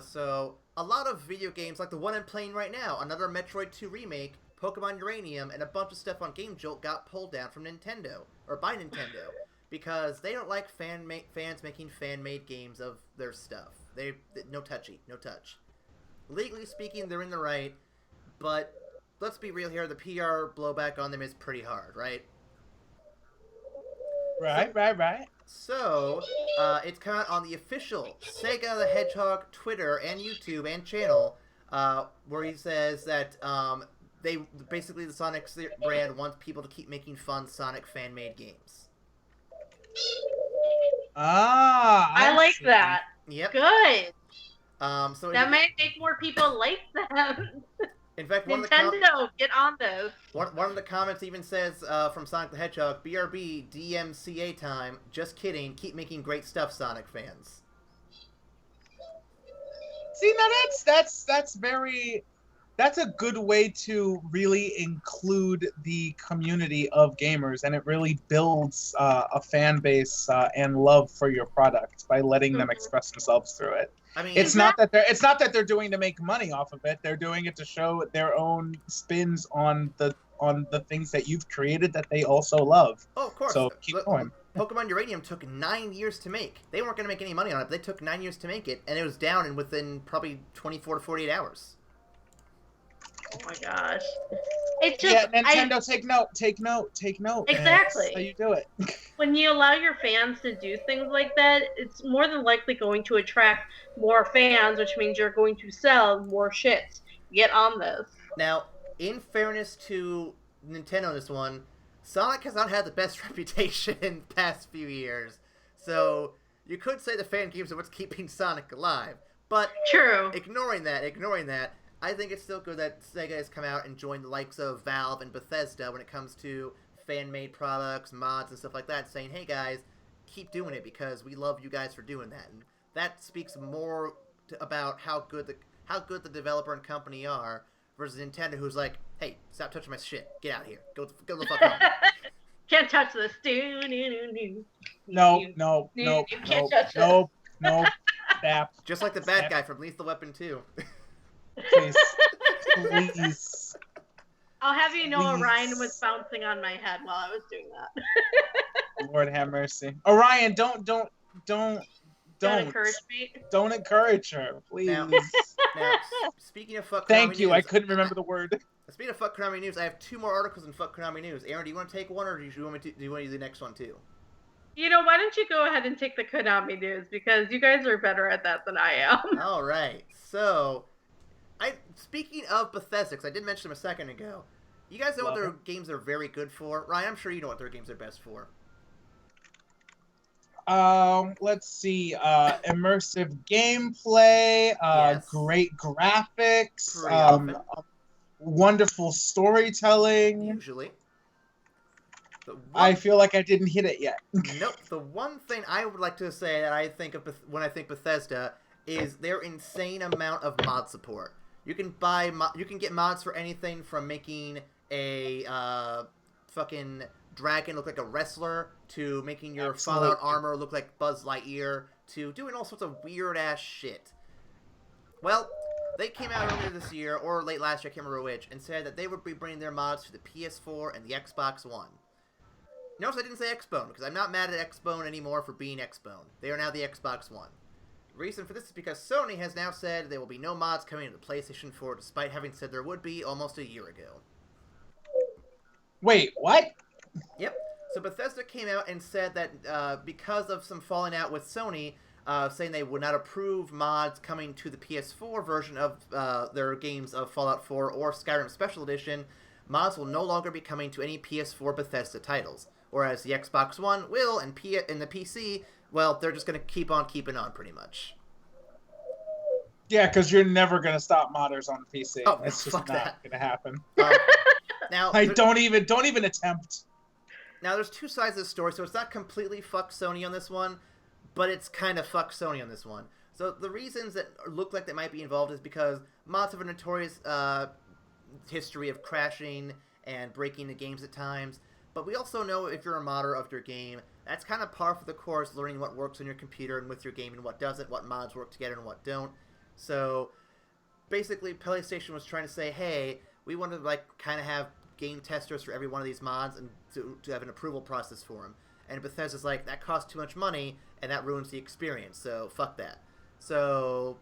Speaker 1: So a lot of video games, like the one I'm playing right now, another Metroid 2 remake, Pokémon Uranium, and a bunch of stuff on Game Jolt got pulled down from Nintendo, or by Nintendo, because they don't like fans making fan-made games of their stuff. No touch. Legally speaking, they're in the right, but let's be real here, the PR blowback on them is pretty hard, right?
Speaker 3: Right.
Speaker 1: So, it's come out on the official Sega the Hedgehog Twitter and YouTube and channel, where he says that they basically the Sonic brand wants people to keep making fun Sonic fan-made games.
Speaker 2: I like that.
Speaker 1: Yep.
Speaker 2: Good.
Speaker 1: So
Speaker 2: that might make more people like them.
Speaker 1: In fact,
Speaker 2: Nintendo, get on those.
Speaker 1: One of the comments even says from Sonic the Hedgehog, "BRB DMCA time. Just kidding. Keep making great stuff, Sonic fans."
Speaker 3: See, now that's a good way to really include the community of gamers, and it really builds a fan base and love for your product by letting them express themselves through it.
Speaker 1: I mean,
Speaker 3: it's not that they're doing to make money off of it. They're doing it to show their own spins on the things that you've created that they also love.
Speaker 1: Oh, of course.
Speaker 3: So keep going.
Speaker 1: Pokemon Uranium took 9 years to make. They weren't going to make any money on it, but they took 9 years to make it, and it was down within probably 24 to 48 hours.
Speaker 2: Oh my gosh.
Speaker 3: Nintendo, take note.
Speaker 2: Exactly.
Speaker 3: That's how you do it.
Speaker 2: When you allow your fans to do things like that, it's more than likely going to attract more fans, which means you're going to sell more shit. Get on this.
Speaker 1: Now, in fairness to Nintendo on this one, Sonic has not had the best reputation in the past few years. So, you could say the fan games are what's keeping Sonic alive. But,
Speaker 2: true.
Speaker 1: Ignoring that, I think it's still good that Sega has come out and joined the likes of Valve and Bethesda when it comes to fan-made products, mods, and stuff like that, saying, hey guys, keep doing it because we love you guys for doing that. And that speaks more about how good the developer and company are versus Nintendo, who's like, hey, stop touching my shit. Get out of here. Go the fuck home.
Speaker 2: Can't touch this.
Speaker 3: No. No, snap.
Speaker 1: Just like the bad guy from Lethal Weapon 2.
Speaker 3: Please. Please.
Speaker 2: I'll have you know
Speaker 3: Please.
Speaker 2: Orion was bouncing on my head while I was doing that.
Speaker 3: Lord have mercy. Orion, don't
Speaker 2: encourage me.
Speaker 3: Don't encourage her, please.
Speaker 1: Now, speaking of Fuck Konami
Speaker 3: Thank you.
Speaker 1: News,
Speaker 3: I couldn't remember the word.
Speaker 1: Speaking of Fuck Konami News, I have 2 more articles in Fuck Konami News. Aaron, do you want to take one, or do you want to do the next one too?
Speaker 2: Why don't you go ahead and take the Konami News, because you guys are better at that than I am.
Speaker 1: All right. So, speaking of Bethesda, 'cause I did mention them a second ago. You guys know what their games are very good for? Ryan, I'm sure you know what their games are best for.
Speaker 3: Let's see. Immersive gameplay.
Speaker 1: Yes.
Speaker 3: Great graphics.
Speaker 1: Pretty often.
Speaker 3: Wonderful storytelling.
Speaker 1: Usually.
Speaker 3: I feel like I didn't hit it yet.
Speaker 1: Nope. The one thing I would like to say that I think of when I think Bethesda is their insane amount of mod support. You can get mods for anything from making a fucking dragon look like a wrestler, to making your Fallout armor look like Buzz Lightyear, to doing all sorts of weird ass shit. Well, they came out earlier this year, or late last year, I can't remember which, and said that they would be bringing their mods to the PS4 and the Xbox One. Notice I didn't say Xbone, because I'm not mad at Xbone anymore for being Xbone. They are now the Xbox One. The reason for this is because Sony has now said there will be no mods coming to the PlayStation 4, despite having said there would be almost a year ago.
Speaker 3: Wait, what?
Speaker 1: Yep. So Bethesda came out and said that because of some falling out with Sony, saying they would not approve mods coming to the PS4 version of their games of Fallout 4 or Skyrim Special Edition, mods will no longer be coming to any PS4 Bethesda titles. Whereas the Xbox One will, and the PC, well, they're just going to keep on keeping on, pretty much.
Speaker 3: Yeah, because you're never going to stop modders on the PC.
Speaker 1: Oh,
Speaker 3: it's just
Speaker 1: fuck
Speaker 3: not going to happen.
Speaker 1: Now,
Speaker 3: don't even attempt.
Speaker 1: Now, there's 2 sides of the story, so it's not completely fuck Sony on this one, but it's kind of fuck Sony on this one. So the reasons that look like they might be involved is because mods have a notorious history of crashing and breaking the games at times. But we also know if you're a modder of your game, that's kind of par for the course, learning what works on your computer and with your game and what doesn't, what mods work together and what don't. So basically, PlayStation was trying to say, hey, we want to kind of have game testers for every one of these mods and to have an approval process for them. And Bethesda's like, that costs too much money and that ruins the experience, so fuck that. So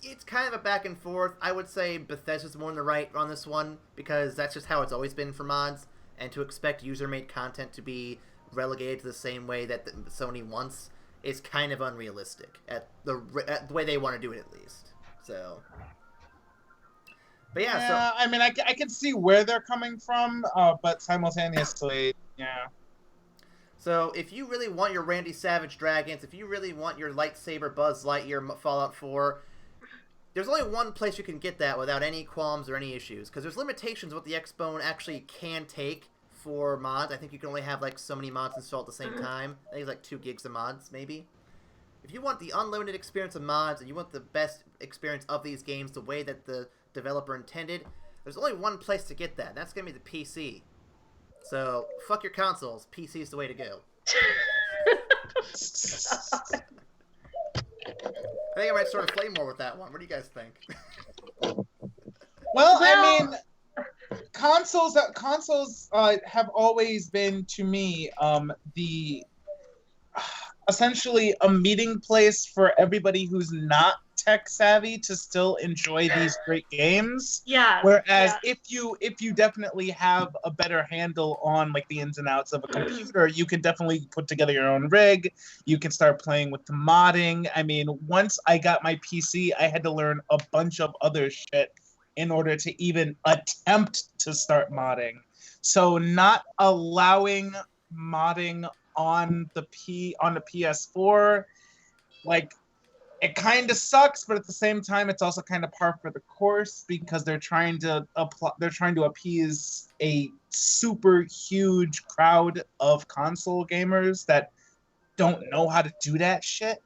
Speaker 1: it's kind of a back and forth. I would say Bethesda's more in the right on this one, because that's just how it's always been for mods. And to expect user-made content to be relegated to the same way that Sony wants is kind of unrealistic, at the way they want to do it, at least. So, but yeah,
Speaker 3: I mean, I can see where they're coming from, but simultaneously, yeah.
Speaker 1: So if you really want your Randy Savage dragons, if you really want your lightsaber Buzz Lightyear Fallout 4, there's only one place you can get that without any qualms or any issues, because there's limitations what the Xbone actually can take for mods. I think you can only have so many mods installed at the same time. I think it's 2 gigs of mods, maybe. If you want the unlimited experience of mods and you want the best experience of these games the way that the developer intended, there's only one place to get that, and that's going to be the PC. So, fuck your consoles. PC is the way to go. I think I might start a flame war with that one. What do you guys think?
Speaker 3: Well, I mean, consoles have always been, to me, essentially a meeting place for everybody who's not tech savvy to still enjoy these great games.
Speaker 2: Yeah.
Speaker 3: Whereas if you definitely have a better handle on the ins and outs of a computer, you can definitely put together your own rig. You can start playing with the modding. I mean, once I got my PC, I had to learn a bunch of other shit in order to even attempt to start modding. So not allowing modding on the PS4, it kind of sucks, but at the same time, it's also kind of par for the course, because they're trying to appease a super huge crowd of console gamers that don't know how to do that shit.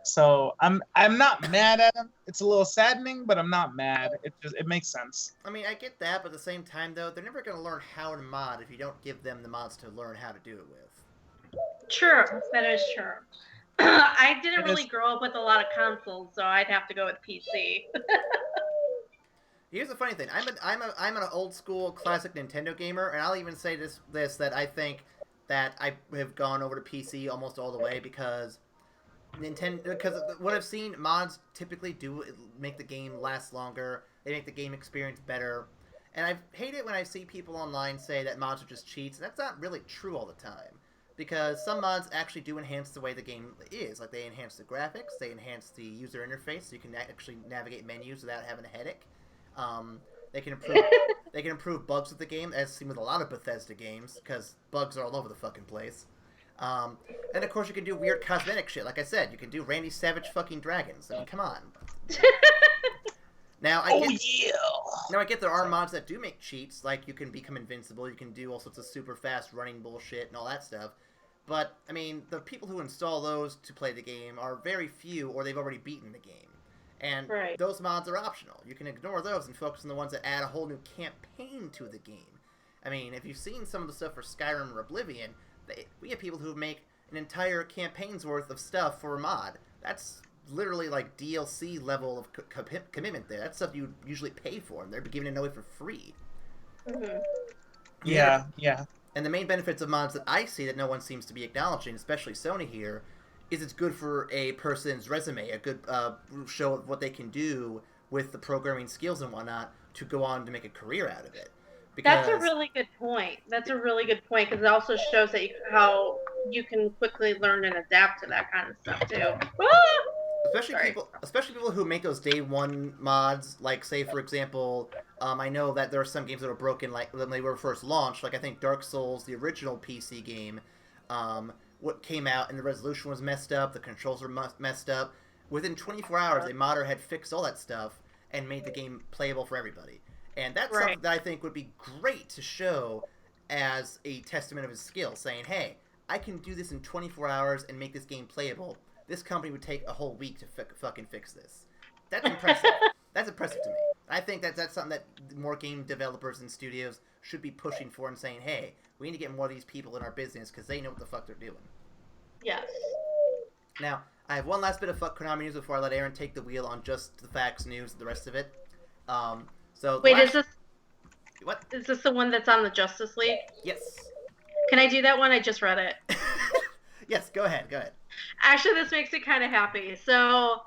Speaker 3: So I'm not mad at them. It's a little saddening, but I'm not mad. It makes sense.
Speaker 1: I mean, I get that, but at the same time, though, they're never going to learn how to mod if you don't give them the mods to learn how to do it with.
Speaker 2: True, that is true. I didn't really grow up with a lot of consoles, so I'd have to go with PC.
Speaker 1: Here's the funny thing. I'm an old school classic Nintendo gamer, and I'll even say this that I think that I have gone over to PC almost all the way because what I've seen, mods typically do make the game last longer. They make the game experience better. And I hate it when I see people online say that mods are just cheats, and that's not really true all the time. Because some mods actually do enhance the way the game is. Like, they enhance the graphics, they enhance the user interface, so you can actually navigate menus without having a headache. They can improve bugs with the game, as seen with a lot of Bethesda games, because bugs are all over the fucking place. And of course you can do weird cosmetic shit. Like I said, you can do Randy Savage fucking dragons. I mean, come on. Now I get there are mods that do make cheats, like you can become invincible, you can do all sorts of super fast running bullshit and all that stuff. But, I mean, the people who install those to play the game are very few, or they've already beaten the game. And those mods are optional. You can ignore those and focus on the ones that add a whole new campaign to the game. I mean, if you've seen some of the stuff for Skyrim or Oblivion, we have people who make an entire campaign's worth of stuff for a mod. That's literally like DLC level of commitment there. That's stuff you usually pay for, and they're giving it away for free.
Speaker 2: Mm-hmm.
Speaker 3: Yeah.
Speaker 1: And the main benefits of mods that I see that no one seems to be acknowledging, especially Sony here, is it's good for a person's resume, a good show of what they can do with the programming skills and whatnot to go on to make a career out of it.
Speaker 2: That's a really good point. That's a really good point because it also shows that how you can quickly learn and adapt to that kind of stuff too.
Speaker 1: Especially people who make those day one mods. Like, say for example, I know that there are some games that are broken like when they were first launched. Like I think Dark Souls, the original PC game, what came out and the resolution was messed up, the controls were messed up. Within 24 hours, a modder had fixed all that stuff and made the game playable for everybody. And that's something that I think would be great to show as a testament of his skill, saying, hey, I can do this in 24 hours and make this game playable. This company would take a whole week to fucking fix this. That's impressive. That's impressive to me. I think that's something that more game developers and studios should be pushing for and saying, hey, we need to get more of these people in our business because they know what the fuck they're doing.
Speaker 2: Yes.
Speaker 1: Now, I have one last bit of Fuckonami news before I let Aaron take the wheel on just the facts, news, and the rest of it.
Speaker 2: Wait, is this...
Speaker 1: What?
Speaker 2: Is this the one that's on the Justice League?
Speaker 1: Yes.
Speaker 2: Can I do that one? I just read it.
Speaker 1: Yes, go ahead.
Speaker 2: Actually, this makes me kind of happy. So,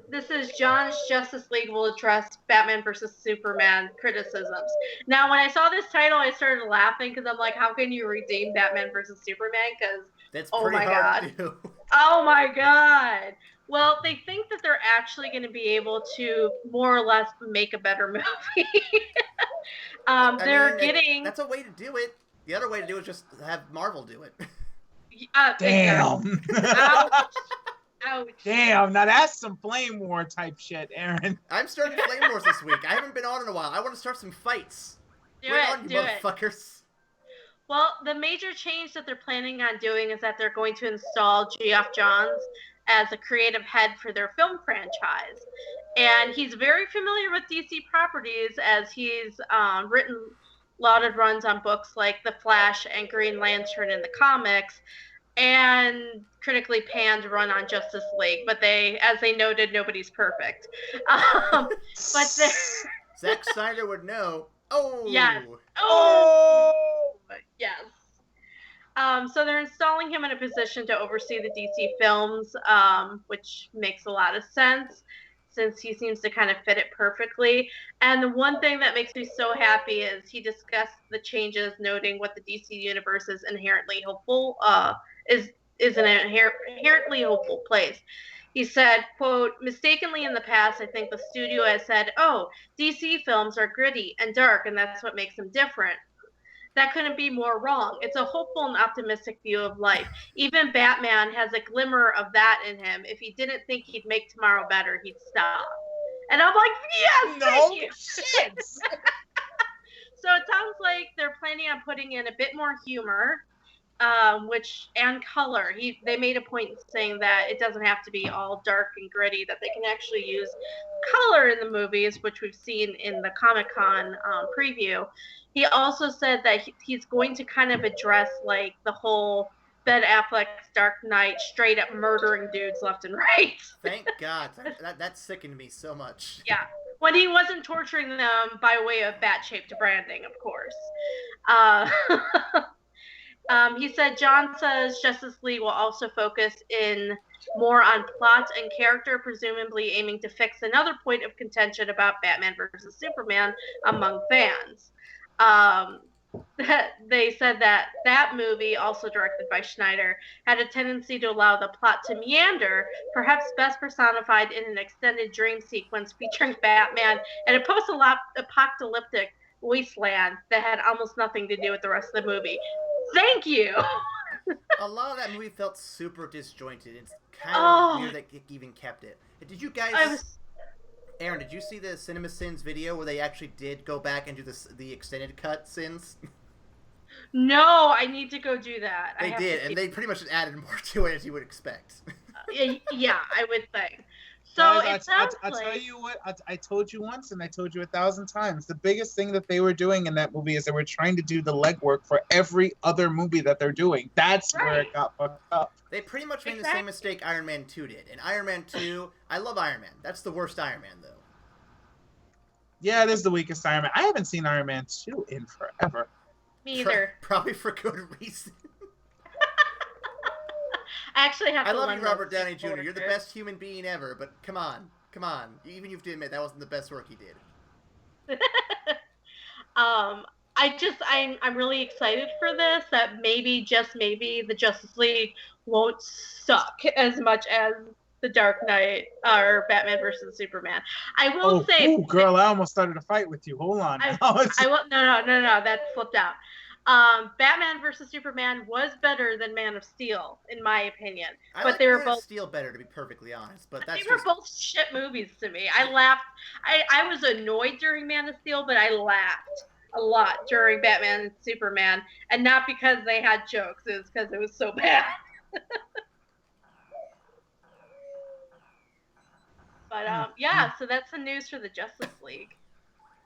Speaker 2: this is John's Justice League will address Batman versus Superman criticisms. Now, when I saw this title, I started laughing because I'm like, how can you redeem Batman versus Superman? Because,
Speaker 1: that's pretty hard to do.
Speaker 2: Oh my god. Well, they think that they're actually going to be able to more or less make a better movie.
Speaker 1: That's a way to do it. The other way to do it is just have Marvel do it.
Speaker 3: Damn.
Speaker 2: Ouch. Ouch.
Speaker 3: Damn. Now that's some Flame War type shit, Aaron.
Speaker 1: I'm starting Flame Wars this week. I haven't been on in a while. I want to start some fights.
Speaker 2: Do it,
Speaker 1: motherfuckers.
Speaker 2: Well, the major change that they're planning on doing is that they're going to install Geoff Johns as a creative head for their film franchise. And he's very familiar with DC properties as he's written lauded runs on books like The Flash and Green Lantern in the comics, and critically panned run on Justice League. But as they noted, nobody's perfect. But
Speaker 1: Zack Snyder would know. Oh!
Speaker 2: Yes. Oh! Yes. So they're installing him in a position to oversee the DC films, which makes a lot of sense since he seems to kind of fit it perfectly. And the one thing that makes me so happy is he discussed the changes, noting what the DC universe is inherently hopeful, is an inherently hopeful place. He said, quote, mistakenly in the past, I think the studio has said, oh, DC films are gritty and dark, and that's what makes them different. That couldn't be more wrong. It's a hopeful and optimistic view of life. Even Batman has a glimmer of that in him. If he didn't think he'd make tomorrow better, he'd stop. And I'm like, yes, thank you.
Speaker 3: Shit.
Speaker 2: So it sounds like they're planning on putting in a bit more humor, and color. They made a point in saying that it doesn't have to be all dark and gritty, that they can actually use color in the movies, which we've seen in the Comic-Con preview. He also said that he's going to kind of address like the whole Ben Affleck's Dark Knight straight up murdering dudes left and right.
Speaker 1: Thank God. That sickened me so much.
Speaker 2: Yeah. When he wasn't torturing them by way of bat-shaped branding, of course. He said, John says Justice League will also focus in more on plot and character, presumably aiming to fix another point of contention about Batman versus Superman among fans. They said that movie, also directed by Schneider, had a tendency to allow the plot to meander, perhaps best personified in an extended dream sequence featuring Batman in a post-apocalyptic wasteland that had almost nothing to do with the rest of the movie. Thank you!
Speaker 1: A lot of that movie felt super disjointed. It's kind of weird that it even kept it. Did you guys... Aaron, did you see the Cinema Sins video where they actually did go back and do the extended cut sins?
Speaker 2: No, I need to go do that.
Speaker 1: They did, and they pretty much added more to it as you would expect.
Speaker 2: Yeah, I would think. So
Speaker 3: Guys, I'll tell you what, I told you once and I told you 1,000 times. The biggest thing that they were doing in that movie is they were trying to do the legwork for every other movie that they're doing. That's where it got fucked up.
Speaker 1: They pretty much made the same mistake Iron Man 2 did. In Iron Man 2, I love Iron Man. That's the worst Iron Man, though.
Speaker 3: Yeah, it is the weakest Iron Man. I haven't seen Iron Man 2 in forever.
Speaker 2: Me either.
Speaker 1: Probably for good reason.
Speaker 2: I actually have to
Speaker 1: love you, Robert Downey Jr. You're the best human being ever, but come on. Even you have to admit that wasn't the best work he did.
Speaker 2: I'm really excited for this, that maybe, just maybe, the Justice League won't suck as much as the Dark Knight or Batman versus Superman. I will say...
Speaker 3: Oh, girl, I almost started a fight with you. Hold on.
Speaker 2: No, that flipped out. Batman versus Superman was better than Man of Steel, in my opinion.
Speaker 1: But they were both Steel better, to be perfectly honest. But they
Speaker 2: were both shit movies to me. I laughed. I was annoyed during Man of Steel, but I laughed a lot during Batman and Superman, and not because they had jokes. It was because it was so bad. But yeah, so that's the news for the Justice League.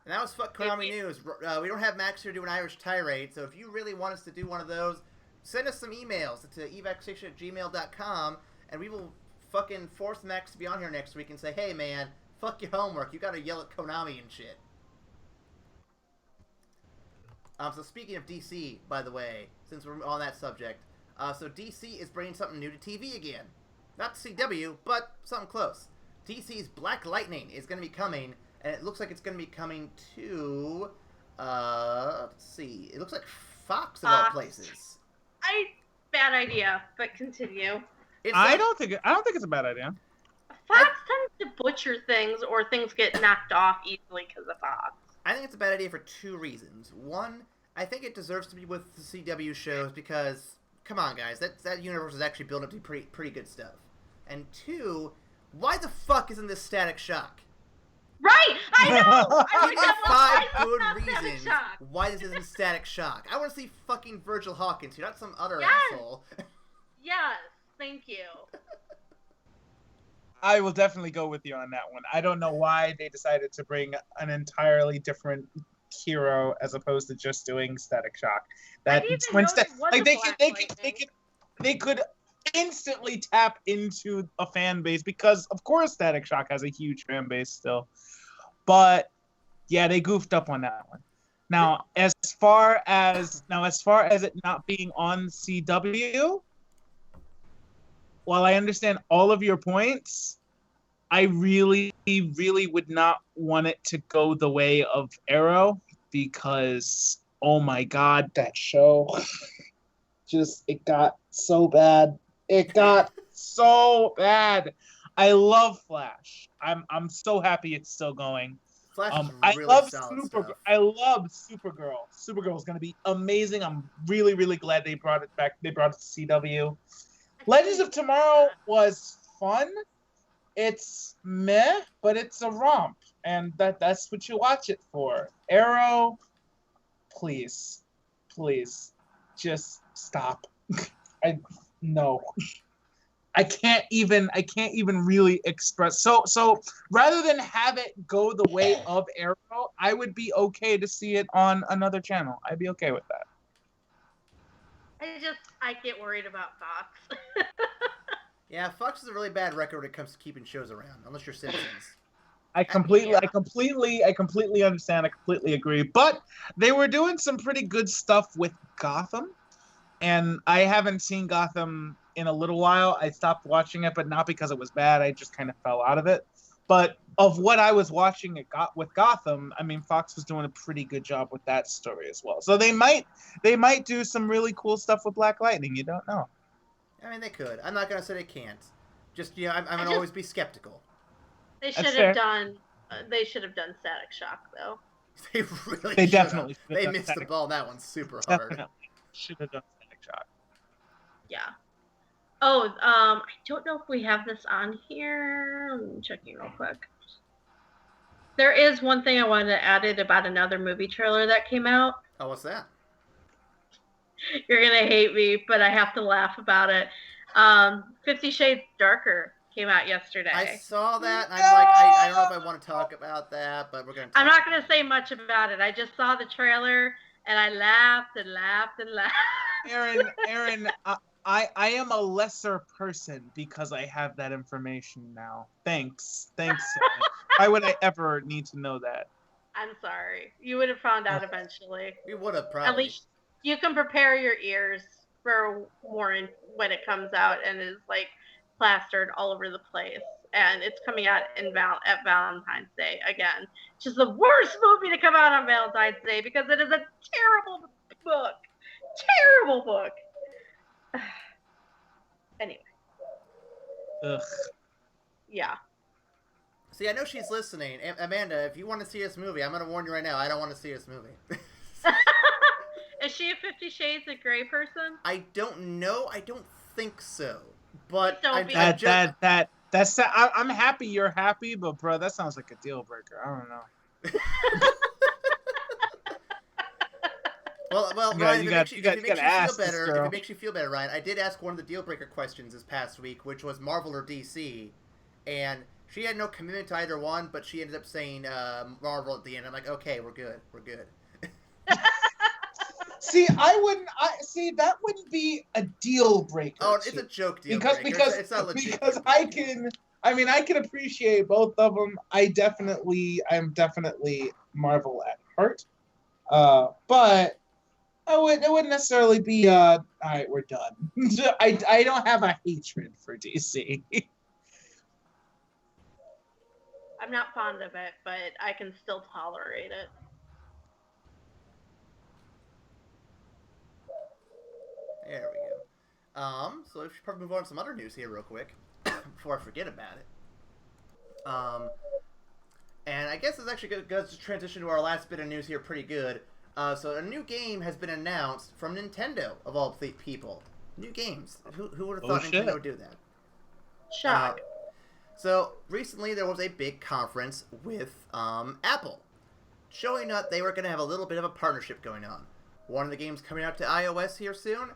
Speaker 1: And that was Fuckonami News. We don't have Max here to do an Irish tirade, so if you really want us to do one of those, send us some emails to evacstation@gmail.com, and we will fucking force Max to be on here next week and say, hey man, fuck your homework, you gotta yell at Konami and shit. So speaking of DC, by the way, since we're on that subject, so DC is bringing something new to TV again. Not CW, but something close. DC's Black Lightning is going to be coming, and it looks like it's going to be coming to, let's see, it looks like Fox of all places.
Speaker 2: Bad idea, but continue.
Speaker 3: I don't think it's a bad idea.
Speaker 2: Fox tends to butcher things, or things get knocked off easily because of Fox.
Speaker 1: I think it's a bad idea for two reasons. One, I think it deserves to be with the CW shows because, come on guys, that universe is actually built up to be pretty good stuff. And two, why the fuck isn't this Static Shock?
Speaker 2: Right! I know!
Speaker 1: Give me 5 good reasons why this isn't Static Shock. I want to see fucking Virgil Hawkins here, not some other asshole.
Speaker 2: Yes, thank you.
Speaker 3: I will definitely go with you on that one. I don't know why they decided to bring an entirely different hero as opposed to just doing Static Shock. That they could instantly tap into a fan base because of course Static Shock has a huge fan base still. But yeah, they goofed up on that one. Now, as far as it not being on CW, while I understand all of your points, I really, really would not want it to go the way of Arrow because, oh my God, that show it got so bad. It got so bad. I love Flash. I'm so happy it's still going.
Speaker 1: Flash is
Speaker 3: I
Speaker 1: really
Speaker 3: love
Speaker 1: solid
Speaker 3: Supergirl.
Speaker 1: stuff.
Speaker 3: I love Supergirl. Supergirl is going to be amazing. I'm really, really glad they brought it back. They brought it to CW. Legends of Tomorrow was fun. It's meh, but it's a romp, and that's what you watch it for. Arrow, please, just stop. No. I can't even really express. So rather than have it go the way of Arrow, I would be okay to see it on another channel. I'd be okay with that.
Speaker 2: I get worried about Fox.
Speaker 1: Yeah, Fox has a really bad record when it comes to keeping shows around, unless you're Simpsons.
Speaker 3: I completely understand. I completely agree. But they were doing some pretty good stuff with Gotham, and I haven't seen Gotham in a little while. I stopped watching it, but not because it was bad. I just kind of fell out of it. But of what I was watching with Gotham, I mean, Fox was doing a pretty good job with that story as well. So they might do some really cool stuff with Black Lightning. You don't know.
Speaker 1: I mean, they could. I'm not gonna say they can't. Just I'm gonna always be skeptical.
Speaker 2: They should have done. They should have done Static Shock though.
Speaker 1: They really.
Speaker 3: They definitely.
Speaker 1: They missed the ball on that one super hard.
Speaker 3: Definitely should have done Static Shock.
Speaker 2: Yeah. Oh, I don't know if we have this on here. I'm checking real quick. There is one thing I wanted to add in about another movie trailer that came out.
Speaker 1: Oh, what's that?
Speaker 2: You're gonna hate me, but I have to laugh about it. 50 Shades Darker came out yesterday.
Speaker 1: I saw that, and I'm like, I don't know if I want to talk about that, but we're gonna.
Speaker 2: I'm not gonna say much about it. I just saw the trailer, and I laughed and laughed and laughed.
Speaker 3: Aaron, I am a lesser person because I have that information now. Thanks. Why would I ever need to know that?
Speaker 2: I'm sorry. You would have found out eventually.
Speaker 1: We would have probably.
Speaker 2: At least you can prepare your ears for more when it comes out and is like plastered all over the place. And it's coming out at Valentine's Day again. Which is the worst movie to come out on Valentine's Day because it is a terrible book. Terrible book. Anyway.
Speaker 3: Ugh.
Speaker 2: Yeah.
Speaker 1: See, I know she's listening. Amanda, if you want to see this movie, I'm going to warn you right now, I don't want to see this movie.
Speaker 2: Is she a 50 Shades of Grey person?
Speaker 1: I don't know. I don't think so. But
Speaker 2: I'm
Speaker 3: happy you're happy, but bro, that sounds like a deal breaker. I don't know.
Speaker 1: Well, Ryan, if it
Speaker 3: makes
Speaker 1: you feel better, Ryan, I did ask one of the deal breaker questions this past week, which was Marvel or DC, and she had no commitment to either one, but she ended up saying Marvel at the end. I'm like, okay, we're good.
Speaker 3: See, that wouldn't be a deal breaker.
Speaker 1: Oh, it's a joke deal breaker.
Speaker 3: Because
Speaker 1: it's not legit.
Speaker 3: Because I can appreciate both of them. I'm definitely Marvel at heart. But it wouldn't necessarily be all right, we're done. I don't have a hatred for DC.
Speaker 2: I'm not fond of it, but I can still tolerate it.
Speaker 1: There we go. So we should probably move on to some other news here real quick before I forget about it. And I guess it's actually going to transition to our last bit of news here pretty good. So a new game has been announced from Nintendo, of all people. New games. Who would have thought Nintendo would do that?
Speaker 2: Shock.
Speaker 1: So recently there was a big conference with Apple, showing that they were going to have a little bit of a partnership going on. One of the games coming out to iOS here soon,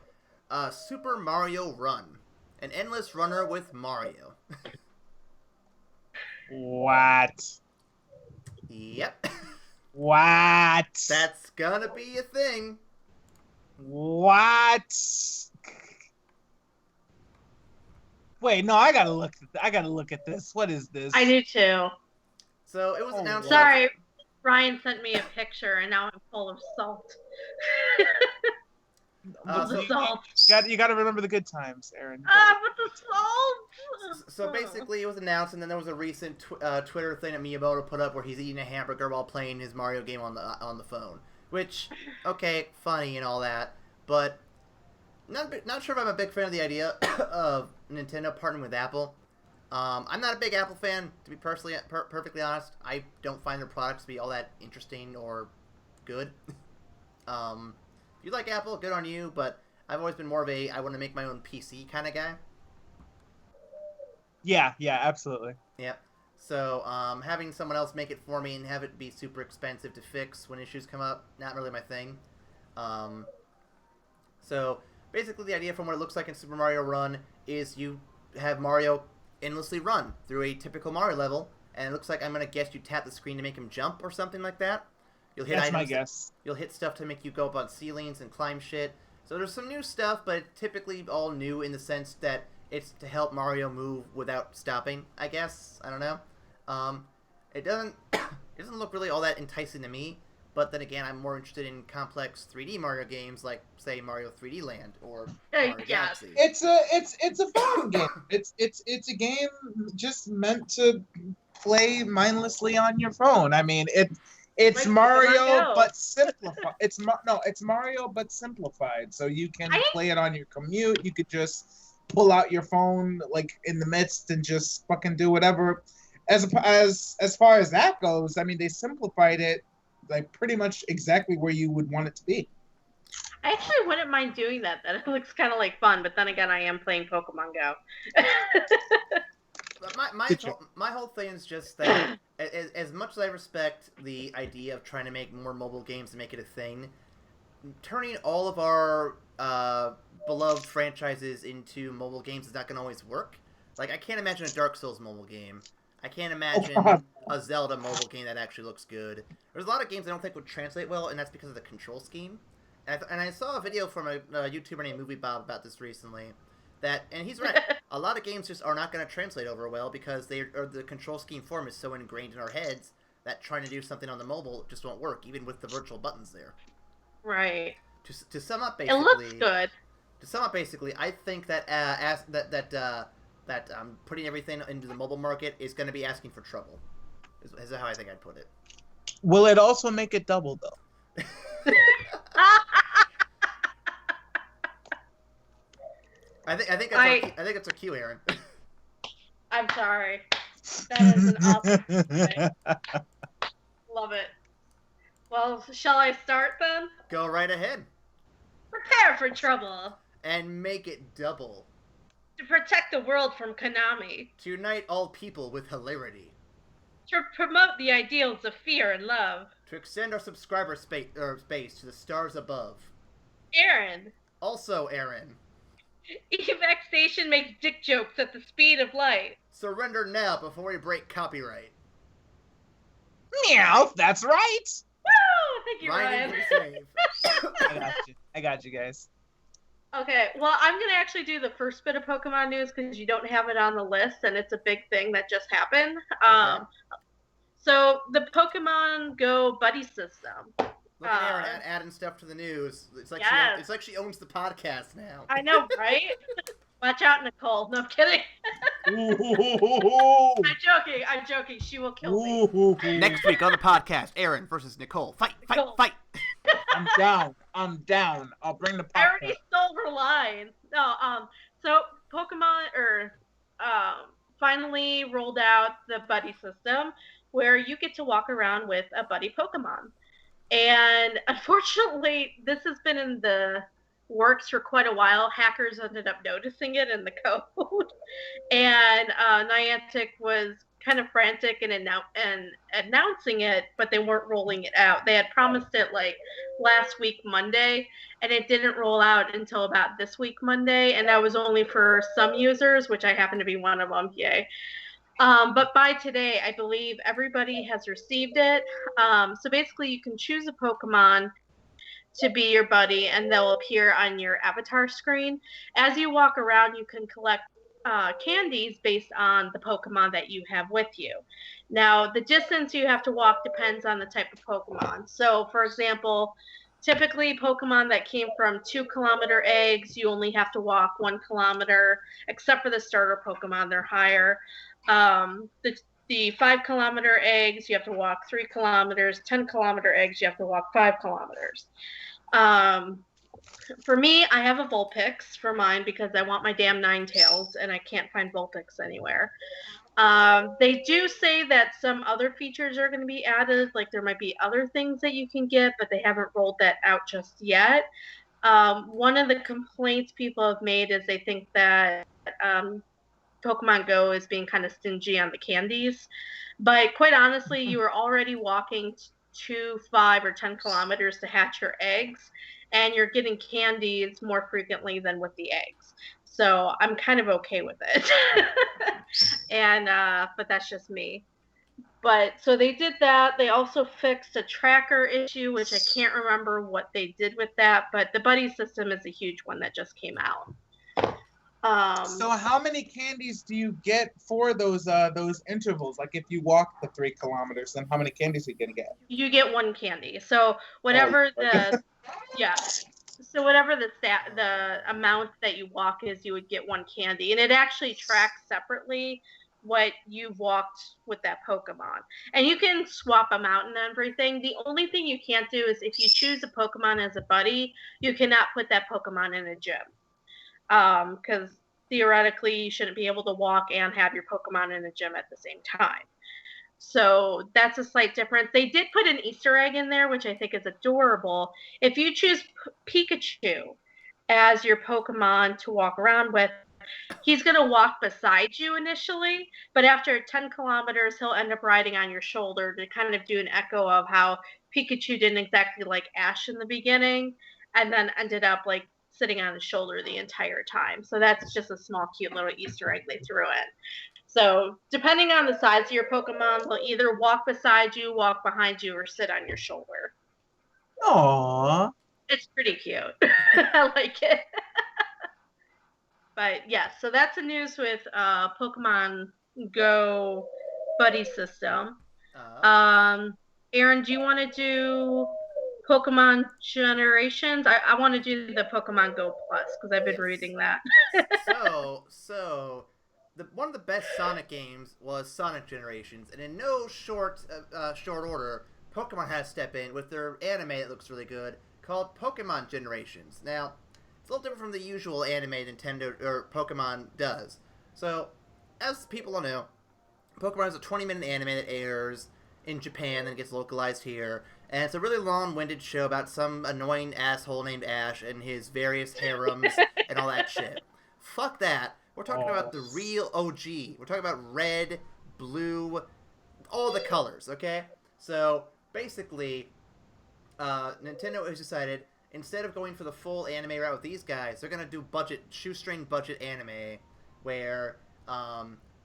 Speaker 1: Super Mario Run, an endless runner with Mario.
Speaker 3: What?
Speaker 1: Yep.
Speaker 3: What?
Speaker 1: That's gonna be a thing.
Speaker 3: What? Wait, no, I gotta look at this. What is this?
Speaker 2: I do too.
Speaker 1: So it was announced.
Speaker 2: Sorry, Ryan sent me a picture, and now I'm full of salt.
Speaker 3: You got to remember the good times, Aaron.
Speaker 2: With the salt.
Speaker 1: So basically, it was announced, and then there was a recent Twitter thing that Miyamoto put up where he's eating a hamburger while playing his Mario game on the phone. Which, okay, funny and all that, but not sure if I'm a big fan of the idea of Nintendo partnering with Apple. I'm not a big Apple fan, to be perfectly honest. I don't find their products to be all that interesting or good. If you like Apple, good on you, but I've always been more of I want to make my own PC kind of guy.
Speaker 3: Yeah, absolutely.
Speaker 1: Yeah. So, having someone else make it for me and have it be super expensive to fix when issues come up, not really my thing. So, basically the idea from what it looks like in Super Mario Run is you have Mario endlessly run through a typical Mario level, and it looks like, I'm going to guess, you tap the screen to make him jump or something like that. You'll hit
Speaker 3: That's
Speaker 1: items,
Speaker 3: my guess.
Speaker 1: You'll hit stuff to make you go up on ceilings and climb shit. So there's some new stuff, but typically all new in the sense that it's to help Mario move without stopping, I guess. I don't know. It doesn't it doesn't look really all that enticing to me, but then again, I'm more interested in complex 3D Mario games like, say, Mario 3D Land or Mario Galaxy.
Speaker 3: It's a fun game. It's a game just meant to play mindlessly on your phone. I mean, it's
Speaker 2: Like
Speaker 3: Mario but simplified. It's Mario but simplified. So you can play it on your commute. You could just pull out your phone like in the midst and just fucking do whatever. As far as that goes, I mean, they simplified it like pretty much exactly where you would want it to be.
Speaker 2: I actually wouldn't mind doing that. That it looks kind of like fun, but then again, I am playing Pokemon Go.
Speaker 1: But my whole thing is just that as much as I respect the idea of trying to make more mobile games and make it a thing, turning all of our beloved franchises into mobile games is not going to always work. Like, I can't imagine a Dark Souls mobile game. I can't imagine a Zelda mobile game that actually looks good. There's a lot of games I don't think would translate well, and that's because of the control scheme. And I saw a video from a YouTuber named Movie Bob about this recently. And he's right. A lot of games just are not going to translate over well because the control scheme form is so ingrained in our heads that trying to do something on the mobile just won't work, even with the virtual buttons there.
Speaker 2: Right.
Speaker 1: To sum up, basically,
Speaker 2: it looks good.
Speaker 1: To sum up, basically, I think that putting everything into the mobile market is going to be asking for trouble. Is how I think I'd put it.
Speaker 3: Will it also make it double though?
Speaker 1: I think it's a cue, Aaron.
Speaker 2: I'm sorry. That is an awesome thing. Love it. Well, shall I start then?
Speaker 1: Go right ahead.
Speaker 2: Prepare for trouble.
Speaker 1: And make it double.
Speaker 2: To protect the world from Konami.
Speaker 1: To unite all people with hilarity.
Speaker 2: To promote the ideals of fear and love.
Speaker 1: To extend our subscriber space to the stars above.
Speaker 2: Aaron.
Speaker 1: Also Aaron.
Speaker 2: E-Vac Station makes dick jokes at the speed of light.
Speaker 1: Surrender now before we break copyright.
Speaker 3: Meow, that's right.
Speaker 2: Woo! Thank you, Ryan.
Speaker 3: I got you guys.
Speaker 2: Okay, well, I'm going to actually do the first bit of Pokemon news because you don't have it on the list, and it's a big thing that just happened.
Speaker 1: Okay.
Speaker 2: So, the Pokemon Go buddy system.
Speaker 1: Look at Aaron adding stuff to the news. It's like she owns the podcast now.
Speaker 2: I know, right? Watch out, Nicole. No, I'm kidding. I'm joking. She will kill me.
Speaker 1: Next week on the podcast, Aaron versus Nicole. Fight.
Speaker 3: I'm down. I'll bring the podcast.
Speaker 2: I already stole her line. No, so Pokemon finally rolled out the buddy system where you get to walk around with a buddy Pokemon. And unfortunately, this has been in the works for quite a while. Hackers ended up noticing it in the code. And Niantic was kind of frantic and announcing it, but they weren't rolling it out. They had promised it like last week Monday, and it didn't roll out until about this week Monday, and that was only for some users, which I happen to be one of them. Yay. But by today, I believe everybody has received it. So basically, you can choose a Pokemon to be your buddy, and they'll appear on your avatar screen. As you walk around, you can collect candies based on the Pokemon that you have with you. Now, the distance you have to walk depends on the type of Pokemon. So, for example, typically Pokemon that came from 2-kilometer eggs, you only have to walk 1 kilometer, except for the starter Pokemon, they're higher. The 5-kilometer eggs, you have to walk 3 kilometers. 10-kilometer eggs, you have to walk 5 kilometers. For me, I have a Vulpix for mine because I want my damn Ninetales, and I can't find Vulpix anywhere. They do say that some other features are going to be added, like there might be other things that you can get, but they haven't rolled that out just yet. One of the complaints people have made is they think that Pokemon Go is being kind of stingy on the candies. But quite honestly, you are already walking 2, 5, or 10 kilometers to hatch your eggs, and you're getting candies more frequently than with the eggs. So I'm kind of okay with it. And but that's just me. But so they did that. They also fixed a tracker issue, which I can't remember what they did with that. But the buddy system is a huge one that just came out.
Speaker 3: So how many candies do you get for those intervals? Like if you walk the 3 kilometers, then how many candies are you gonna get?
Speaker 2: You get 1 candy. So whatever So whatever the amount that you walk is, you would get 1 candy, and it actually tracks separately what you've walked with that Pokemon. And you can swap them out and everything. The only thing you can't do is if you choose a Pokemon as a buddy, you cannot put that Pokemon in a gym. Because theoretically you shouldn't be able to walk and have your Pokemon in a gym at the same time. So that's a slight difference. They did put an Easter egg in there, which I think is adorable. If you choose Pikachu as your Pokemon to walk around with, he's going to walk beside you initially, but after 10 kilometers, he'll end up riding on your shoulder to kind of do an echo of how Pikachu didn't exactly like Ash in the beginning, and then ended up like sitting on his shoulder the entire time. So that's just a small, cute little Easter egg they threw in. So depending on the size of your Pokemon, they'll either walk beside you, walk behind you, or sit on your shoulder.
Speaker 3: Aww.
Speaker 2: It's pretty cute. I like it. But yeah, so that's the news with Pokemon Go buddy system. Aaron, do you want to do Pokemon Generations? I want to do the Pokemon Go Plus because I've been reading that.
Speaker 1: So one of the best Sonic games was Sonic Generations, and in no short order, Pokemon has to step in with their anime that looks really good called Pokémon Generations. Now, it's a little different from the usual anime Nintendo or Pokemon does. So, as people all know, Pokemon is a 20-minute anime that airs in Japan and gets localized here, and it's a really long-winded show about some annoying asshole named Ash and his various harems and all that shit. Fuck that. We're talking about the real OG. We're talking about red, blue, all the colors, okay? So, basically, Nintendo has decided, instead of going for the full anime route with these guys, they're going to do shoestring budget anime, where,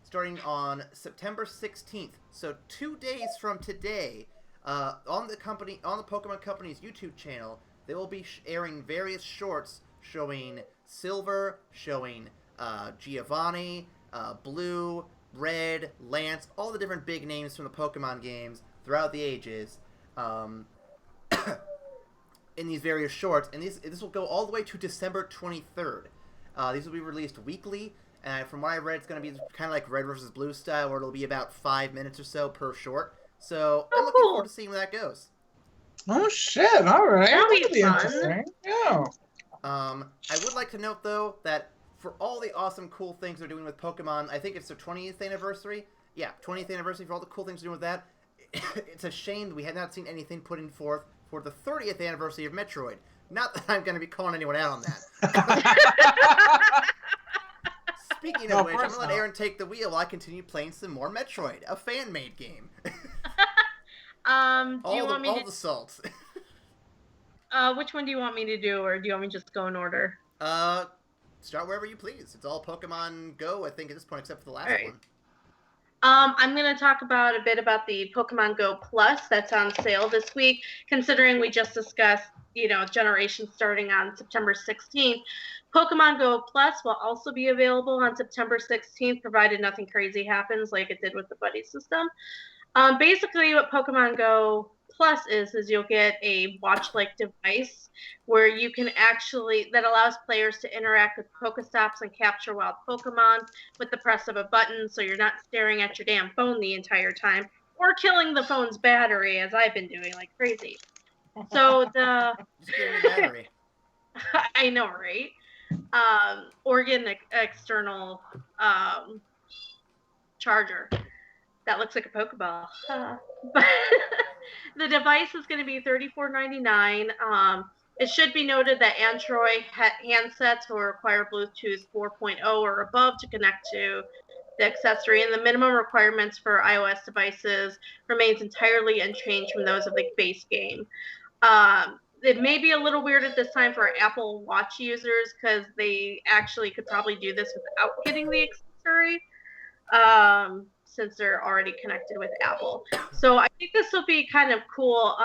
Speaker 1: starting on September 16th, so 2 days from today, on the Pokemon Company's YouTube channel, they will be airing various shorts showing Silver, showing Giovanni, Blue, Red, Lance, all the different big names from the Pokemon games throughout the ages, in these various shorts, and this will go all the way to December 23rd. These will be released weekly, and from what I read, it's going to be kind of like Red vs. Blue style, where it'll be about 5 minutes or so per short. So I'm looking forward to seeing where that goes.
Speaker 3: Oh shit! All right,
Speaker 2: that'll be
Speaker 3: interesting. Yeah.
Speaker 1: I would like to note though that for all the awesome, cool things they're doing with Pokemon, I think it's their 20th anniversary. Yeah, 20th anniversary for all the cool things they're doing with that. It's a shame that we have not seen anything put in forth for the 30th anniversary of Metroid. Not that I'm going to be calling anyone out on that. Speaking of which, I'm going to let Aaron take the wheel while I continue playing some more Metroid, a fan-made game.
Speaker 2: Do you want me
Speaker 1: all the salts.
Speaker 2: Which one do you want me to do, or do you want me to just go in order?
Speaker 1: Start wherever you please. It's all Pokemon Go, I think, at this point, except for the last one.
Speaker 2: I'm going to talk a bit about the Pokemon Go Plus that's on sale this week, considering we just discussed, Generations starting on September 16th. Pokemon Go Plus will also be available on September 16th, provided nothing crazy happens like it did with the buddy system. Basically, what Pokemon Go Plus is you'll get a watch-like device where you can that allows players to interact with Pokestops and capture wild Pokemon with the press of a button, so you're not staring at your damn phone the entire time or killing the phone's battery, as I've been doing like crazy. So
Speaker 1: just give me a battery.
Speaker 2: I know, right? Or get an external charger that looks like a Pokeball. But the device is going to be $34.99. It should be noted that Android handsets will require Bluetooth 4.0 or above to connect to the accessory, and the minimum requirements for iOS devices remains entirely unchanged from those of the base game. It may be a little weird at this time for Apple Watch users because they actually could probably do this without getting the accessory. since they're already connected with Apple. So I think this will be kind of cool.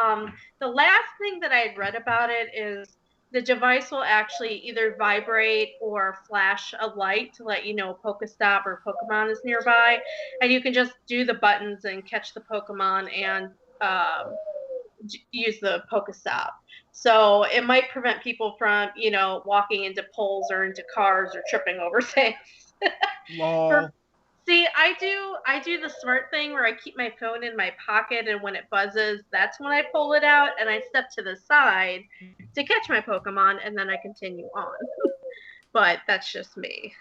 Speaker 2: The last thing that I had read about it is the device will actually either vibrate or flash a light to let you know a Pokestop or Pokemon is nearby, and you can just do the buttons and catch the Pokemon and use the Pokestop. So it might prevent people from, walking into poles or into cars or tripping over things.
Speaker 3: Lol.
Speaker 2: See, I do the smart thing where I keep my phone in my pocket, and when it buzzes, that's when I pull it out and I step to the side to catch my Pokemon, and then I continue on. But that's just me.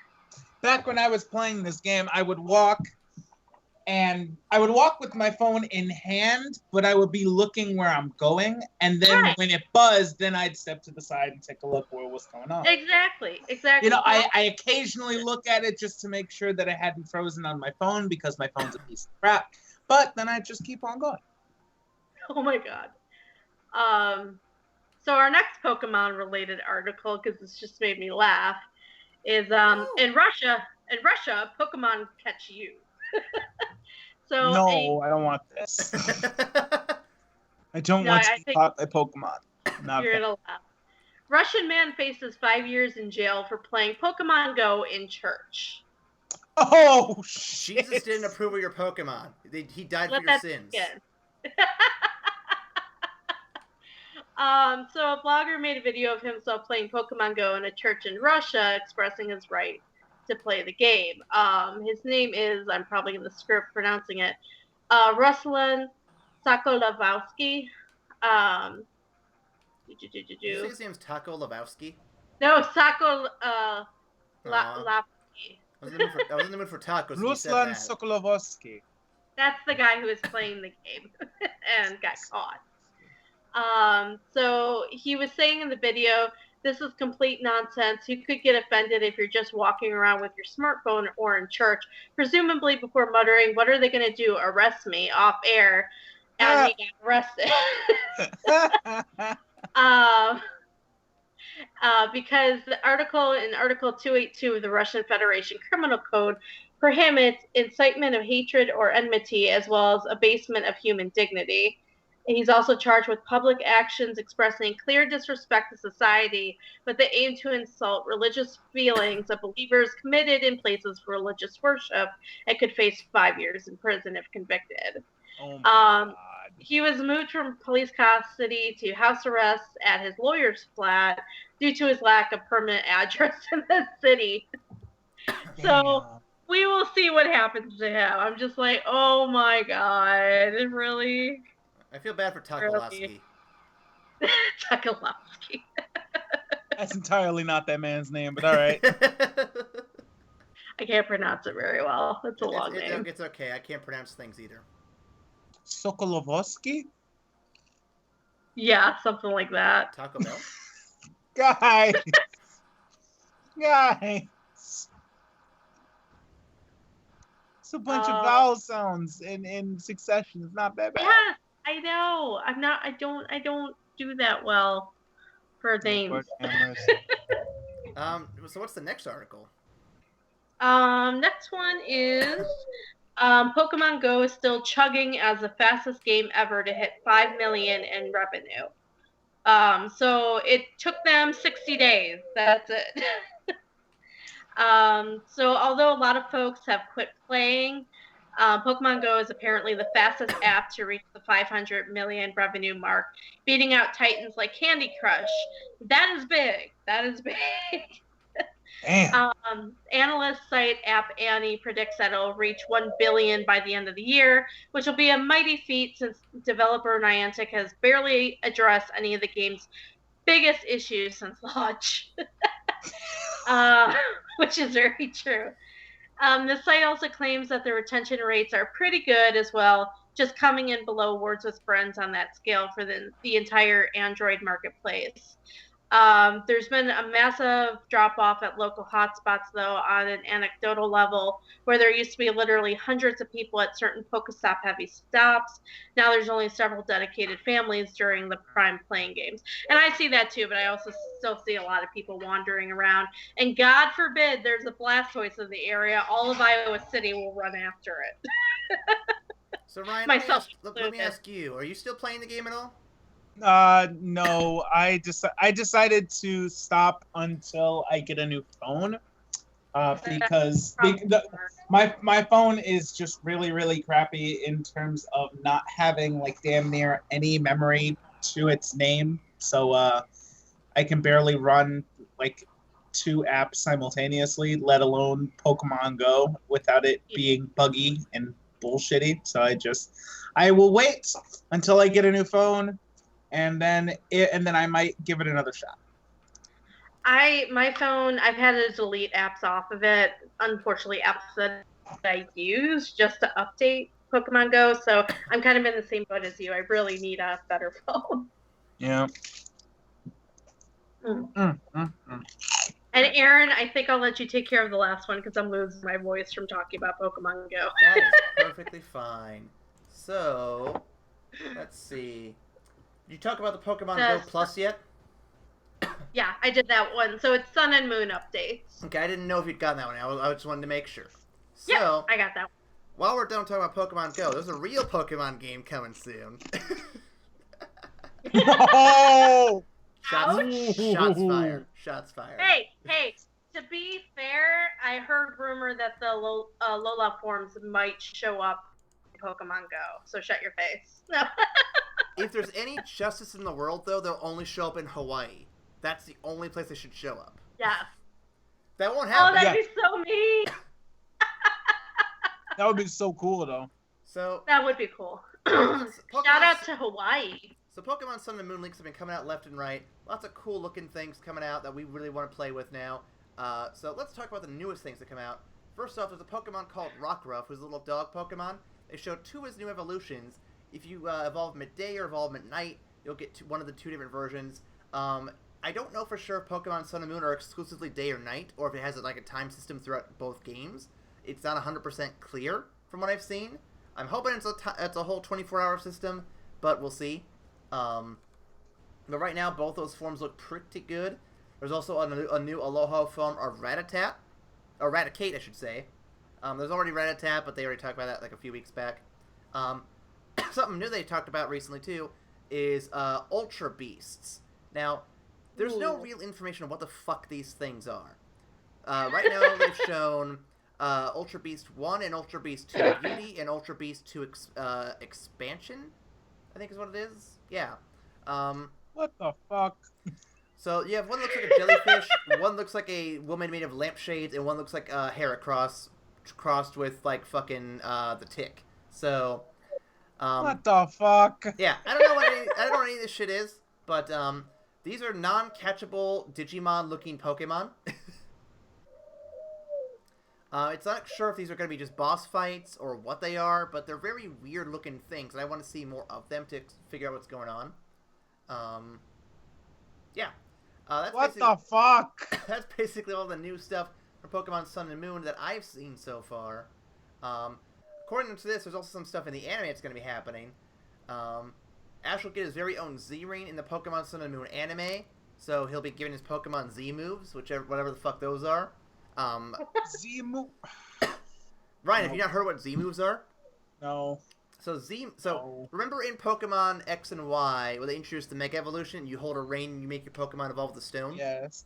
Speaker 3: Back when I was playing this game, I would walk with my phone in hand, but I would be looking where I'm going, and then when it buzzed, then I'd step to the side and take a look where what's going on.
Speaker 2: Exactly.
Speaker 3: I occasionally look at it just to make sure that I hadn't frozen on my phone because my phone's a piece of crap, but then I just keep on going.
Speaker 2: Oh my god. So our next Pokemon related article, because this just made me laugh, is in Russia, Pokemon catch you. So
Speaker 3: no, I don't want this. I don't want to be caught by Pokemon.
Speaker 2: You're gonna laugh. Russian man faces 5 years in jail for playing Pokemon Go in church.
Speaker 3: Oh, shit.
Speaker 1: Jesus didn't approve of your Pokemon. He died for your sins.
Speaker 2: So a blogger made a video of himself playing Pokemon Go in a church in Russia, expressing his right to play the game. His name is, I'm probably in the script pronouncing it, Ruslan Sokolovsky.
Speaker 1: Did you say his name's Taco Lebowski?
Speaker 2: No, Sokolovsky.
Speaker 1: I was in the mood for tacos.
Speaker 3: Ruslan Sokolovsky.
Speaker 2: That's the guy who was playing the game and got caught. So he was saying in the video, this is complete nonsense. You could get offended if you're just walking around with your smartphone or in church, presumably before muttering, what are they going to do, arrest me off air? And he got arrested. Because the article 282 of the Russian Federation Criminal Code prohibits incitement of hatred or enmity, as well as abasement of human dignity. He's also charged with public actions expressing clear disrespect to society, but they aim to insult religious feelings of believers committed in places for religious worship and could face 5 years in prison if convicted.
Speaker 3: Oh my God.
Speaker 2: He was moved from police custody to house arrest at his lawyer's flat due to his lack of permanent address in the city. So we will see what happens to him. I'm just like, oh my God, really?
Speaker 1: I feel bad for Takolowski.
Speaker 2: Takolowski.
Speaker 3: That's entirely not that man's name, but all right.
Speaker 2: I can't pronounce it very well. It's a long name.
Speaker 1: It's okay. I can't pronounce things either.
Speaker 3: Sokolovsky?
Speaker 2: Yeah, something like that.
Speaker 1: Taco Bell?
Speaker 3: Guys! It's a bunch of vowel sounds in succession. It's not that bad.
Speaker 2: Yeah, I know. I don't do that well for names.
Speaker 1: So what's the next article?
Speaker 2: Next one is Pokemon Go is still chugging as the fastest game ever to hit 5 million in revenue. So it took them 60 days. That's it. So although a lot of folks have quit playing, Pokemon Go is apparently the fastest app to reach the 500 million revenue mark, beating out titans like Candy Crush. That is big.
Speaker 3: Damn.
Speaker 2: Analyst site App Annie predicts that it'll reach 1 billion by the end of the year, which will be a mighty feat since developer Niantic has barely addressed any of the game's biggest issues since launch. Which is very true. The site also claims that the retention rates are pretty good as well, just coming in below Words with Friends on that scale for the entire Android marketplace. There's been a massive drop-off at local hotspots, though, on an anecdotal level, where there used to be literally hundreds of people at certain Pokestop-heavy stops. Now there's only several dedicated families during the prime playing games. And I see that, too, but I also still see a lot of people wandering around. And God forbid there's a Blastoise in the area, all of Iowa City will run after it.
Speaker 1: So Ryan,
Speaker 2: Myself
Speaker 1: let me ask you: are you still playing the game at all?
Speaker 3: No, I decided to stop until I get a new phone. Because my phone is just really crappy in terms of not having like damn near any memory to its name. So I can barely run like 2 apps simultaneously, let alone Pokemon Go, without it being buggy and bullshitty. So I will wait until I get a new phone, and then I might give it another shot.
Speaker 2: My phone, I've had to delete apps off of it. Unfortunately, apps that I use just to update Pokemon Go. So I'm kind of in the same boat as you. I really need a better phone.
Speaker 3: Yeah.
Speaker 2: And Aaron, I think I'll let you take care of the last one because I'm losing my voice from talking about Pokemon Go.
Speaker 1: That is perfectly fine. So, let's see. Did you talk about the Pokemon Go Plus yet?
Speaker 2: Yeah, I did that one. So it's Sun and Moon updates.
Speaker 1: Okay, I didn't know if you'd gotten that one. I just wanted to make sure. So,
Speaker 2: yeah, I got that one.
Speaker 1: While we're done talking about Pokemon Go, there's a real Pokemon game coming soon.
Speaker 3: No!
Speaker 1: Shots fired. Shots fired.
Speaker 2: Hey, to be fair, I heard rumor that the Lola forms might show up in Pokemon Go. So shut your face. No.
Speaker 1: If there's any justice in the world, though, they'll only show up in Hawaii. That's the only place they should show up.
Speaker 2: Yeah.
Speaker 1: That won't happen.
Speaker 2: Oh, that'd be so mean.
Speaker 3: That would be so cool, though.
Speaker 1: So
Speaker 2: that would be cool. Shout out to Hawaii.
Speaker 1: So Pokemon Sun and Moon links have been coming out left and right. Lots of cool looking things coming out that we really want to play with now. So let's talk about the newest things that come out. First off, there's a Pokemon called Rockruff, who's a little dog Pokemon. They showed 2 of his new evolutions. If you evolve midday or evolve midnight, you'll get one of the 2 different versions. I don't know for sure if Pokemon Sun and Moon are exclusively day or night, or if it has like a time system throughout both games. It's not 100% clear from what I've seen. I'm hoping it's a whole 24-hour system, but we'll see. But right now, both those forms look pretty good. There's also a new Aloha form of Rattata, or Raticate, I should say. There's already Rattata, but they already talked about that like a few weeks back. Something new they talked about recently too is Ultra Beasts. Now, there's no real information on what the fuck these things are. Right now, they've shown Ultra Beast 1 and Ultra Beast 2 Beauty and Ultra Beast 2 Expansion, I think is what it is. Yeah.
Speaker 3: What the fuck?
Speaker 1: So you have one looks like a jellyfish, one looks like a woman made of lampshades, and one looks like a Heracross crossed with like fucking the Tick. So.
Speaker 3: What the fuck?
Speaker 1: Yeah, I don't know what any of this shit is, but these are non-catchable Digimon-looking Pokemon. It's not sure if these are going to be just boss fights or what they are, but they're very weird-looking things, and I want to see more of them to figure out what's going on. Yeah.
Speaker 3: What the fuck?
Speaker 1: That's basically all the new stuff for Pokemon Sun and Moon that I've seen so far. According to this, there's also some stuff in the anime that's going to be happening. Ash will get his very own Z-Ring in the Pokemon Sun and Moon anime, so he'll be given his Pokemon Z moves, whatever the fuck those are.
Speaker 3: Z move.
Speaker 1: Ryan, have you not heard what Z moves are?
Speaker 3: No.
Speaker 1: So remember in Pokemon X and Y, where they introduced the Mega Evolution, you hold a rein and you make your Pokemon evolve the stone?
Speaker 3: Yes.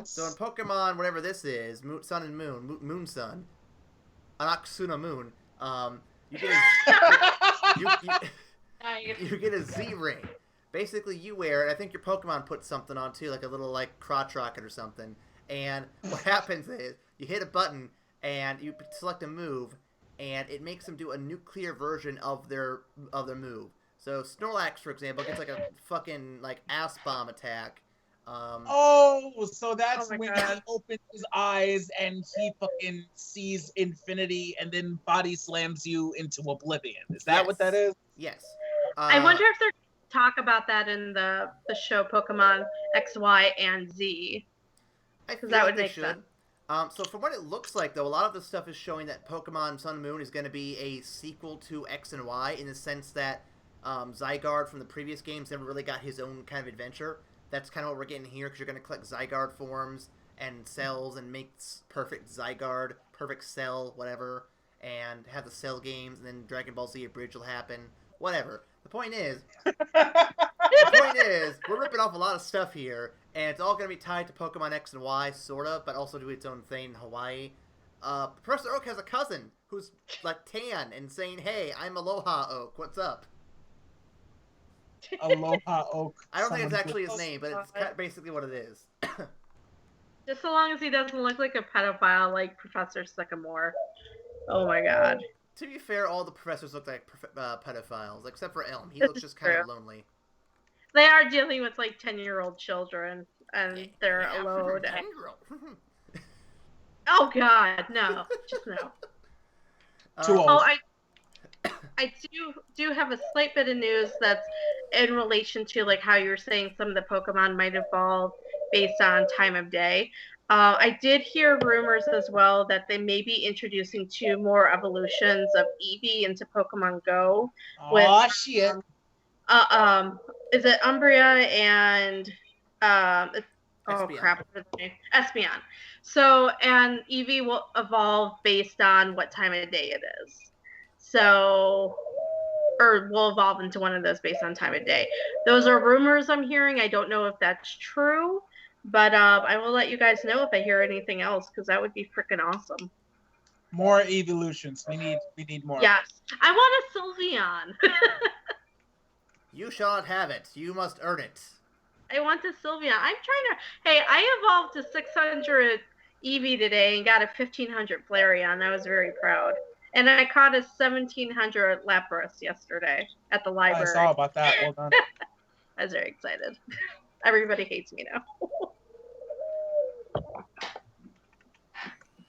Speaker 1: So in Pokemon, whatever this is, Sun and Moon, Moon Sun, Anaxuna Moon, you get you get a Z-Ring. Basically, you wear it. I think your Pokemon puts something on too, like a little like crotch rocket or something. And what happens is you hit a button and you select a move, and it makes them do a nuclear version of their move. So Snorlax, for example, gets like a fucking like ass bomb attack.
Speaker 3: So that's when
Speaker 2: God.
Speaker 3: he opens his eyes and he fucking sees infinity and then body slams you into oblivion. Is that what that is?
Speaker 1: Yes.
Speaker 2: I wonder if they're talk about that in the show Pokemon X, Y, and Z.
Speaker 1: Because
Speaker 2: that would make sense.
Speaker 1: So from what it looks like, though, a lot of the stuff is showing that Pokemon Sun and Moon is going to be a sequel to X and Y in the sense that Zygarde from the previous games never really got his own kind of adventure. That's kind of what we're getting here, because you're going to collect Zygarde forms and cells and make perfect Zygarde, perfect cell, whatever. and have the Cell games, and then Dragon Ball Z Abridged will happen. Whatever. The point is, we're ripping off a lot of stuff here, and it's all going to be tied to Pokemon X and Y, sort of, but also do its own thing in Hawaii. Professor Oak has a cousin who's like tan and saying, "Hey, I'm Aloha Oak. What's up?"
Speaker 3: Aloha Oak.
Speaker 1: I don't think it's actually his name, but it's basically what it is.
Speaker 2: Just so long as he doesn't look like a pedophile like Professor Sycamore. Oh my god.
Speaker 1: To be fair, all the professors look like pedophiles, except for Elm. He looks just kind of lonely.
Speaker 2: They are dealing with like 10-year-old children, and they're alone.
Speaker 1: 10-year-old.
Speaker 2: Oh god, no, just no.
Speaker 3: Too old.
Speaker 2: Oh, I do have a slight bit of news that's in relation to like how you were saying some of the Pokemon might evolve based on time of day. I did hear rumors as well that they may be introducing 2 more evolutions of Eevee into Pokemon Go.
Speaker 3: Oh shit!
Speaker 2: Is it Umbria and
Speaker 1: Espeon.
Speaker 2: Crap, what's its name? Espeon. So, and Eevee will evolve based on what time of day it is. So, or will evolve into one of those based on time of day. Those are rumors I'm hearing. I don't know if that's true, but I will let you guys know if I hear anything else, because that would be freaking awesome.
Speaker 3: More evolutions. We need more.
Speaker 2: Yes, I want a Sylveon.
Speaker 1: You shall not have it. You must earn it.
Speaker 2: I want a Sylveon. I'm trying to. Hey, I evolved to 600 Eevee today and got a 1500 Flareon. I was very proud. And I caught a 1700 Lapras yesterday at the library.
Speaker 3: I saw about that. Well done.
Speaker 2: I was very excited. Everybody hates me now.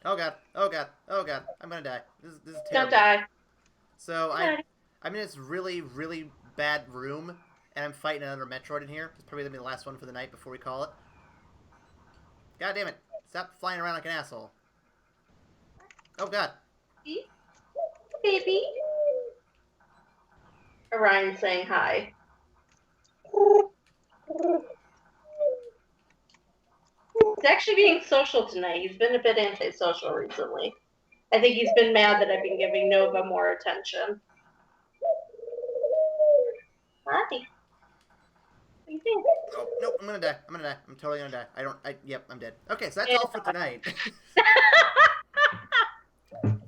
Speaker 1: Oh god. Oh god. Oh god. I'm gonna die. This is
Speaker 2: Don't
Speaker 1: terrible.
Speaker 2: die.
Speaker 1: So I'm in this really, really bad room, and I'm fighting another Metroid in here. It's probably gonna be the last one for the night before we call it. God damn it. Stop flying around like an asshole. Oh god.
Speaker 2: Baby. Orion saying hi. He's actually being social tonight. He's been a bit antisocial recently. I think he's been mad that I've been giving Nova more attention. Hi. What do you think?
Speaker 1: Oh, nope, I'm gonna die. I'm totally gonna die. Yep, I'm dead. Okay, so that's all for tonight.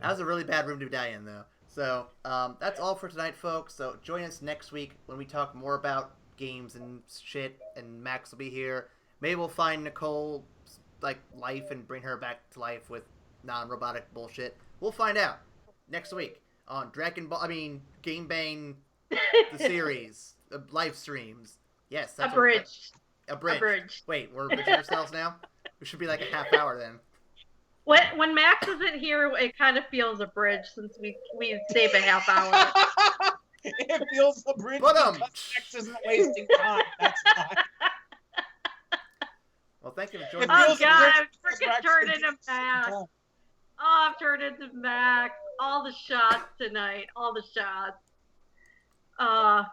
Speaker 1: That was a really bad room to die in, though. So, that's all for tonight, folks. So, join us next week when we talk more about games and shit, and Max will be here. Maybe we'll find Nicole's, life and bring her back to life with non-robotic bullshit. We'll find out next week on Game Bang, the series, live streams. Yes, that's
Speaker 2: Abridged.
Speaker 1: Abridged. Wait, we're abridging ourselves now? We should be like a half hour then.
Speaker 2: When Max isn't here, it kind of feels abridged since we save a half hour.
Speaker 3: It feels abridged
Speaker 1: But,
Speaker 3: because Max isn't wasting time. That's why.
Speaker 1: Well, thank you for joining
Speaker 2: Oh
Speaker 1: us.
Speaker 2: god, I've freaking turned into Max. Oh, I've turned into Max. All the shots tonight. All the shots.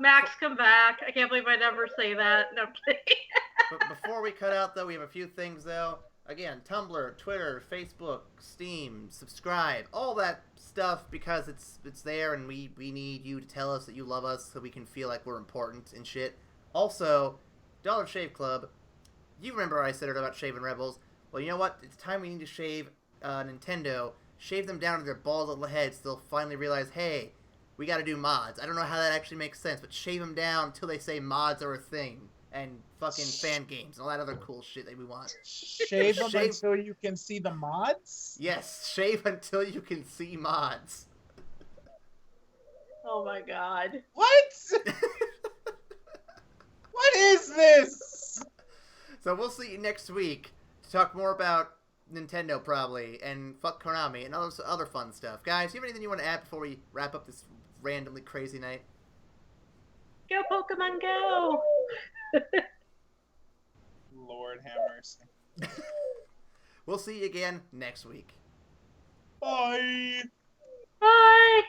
Speaker 2: Max, come back. I can't believe I never say that. No, I'm kidding.
Speaker 1: But before we cut out, though, we have a few things, though. Again, Tumblr, Twitter, Facebook, Steam, subscribe, all that stuff, because it's there, and we need you to tell us that you love us so we can feel like we're important and shit. Also, DollarShaveClub. You remember what I said about shaving rebels. Well, you know what? It's time we need to shave Nintendo. Shave them down to their bald little heads so they'll finally realize, hey, we gotta do mods. I don't know how that actually makes sense, but shave them down until they say mods are a thing. And fucking fan games and all that other cool shit that we want.
Speaker 3: Shave them until you can see the mods?
Speaker 1: Yes, shave until you can see mods.
Speaker 2: Oh my god.
Speaker 3: What? What is this?
Speaker 1: So we'll see you next week to talk more about Nintendo probably, and fuck Konami and other fun stuff. Guys, do you have anything you want to add before we wrap up this randomly crazy night?
Speaker 2: Go Pokemon Go!
Speaker 3: Lord have mercy.
Speaker 1: We'll see you again next week.
Speaker 3: Bye.
Speaker 2: Bye!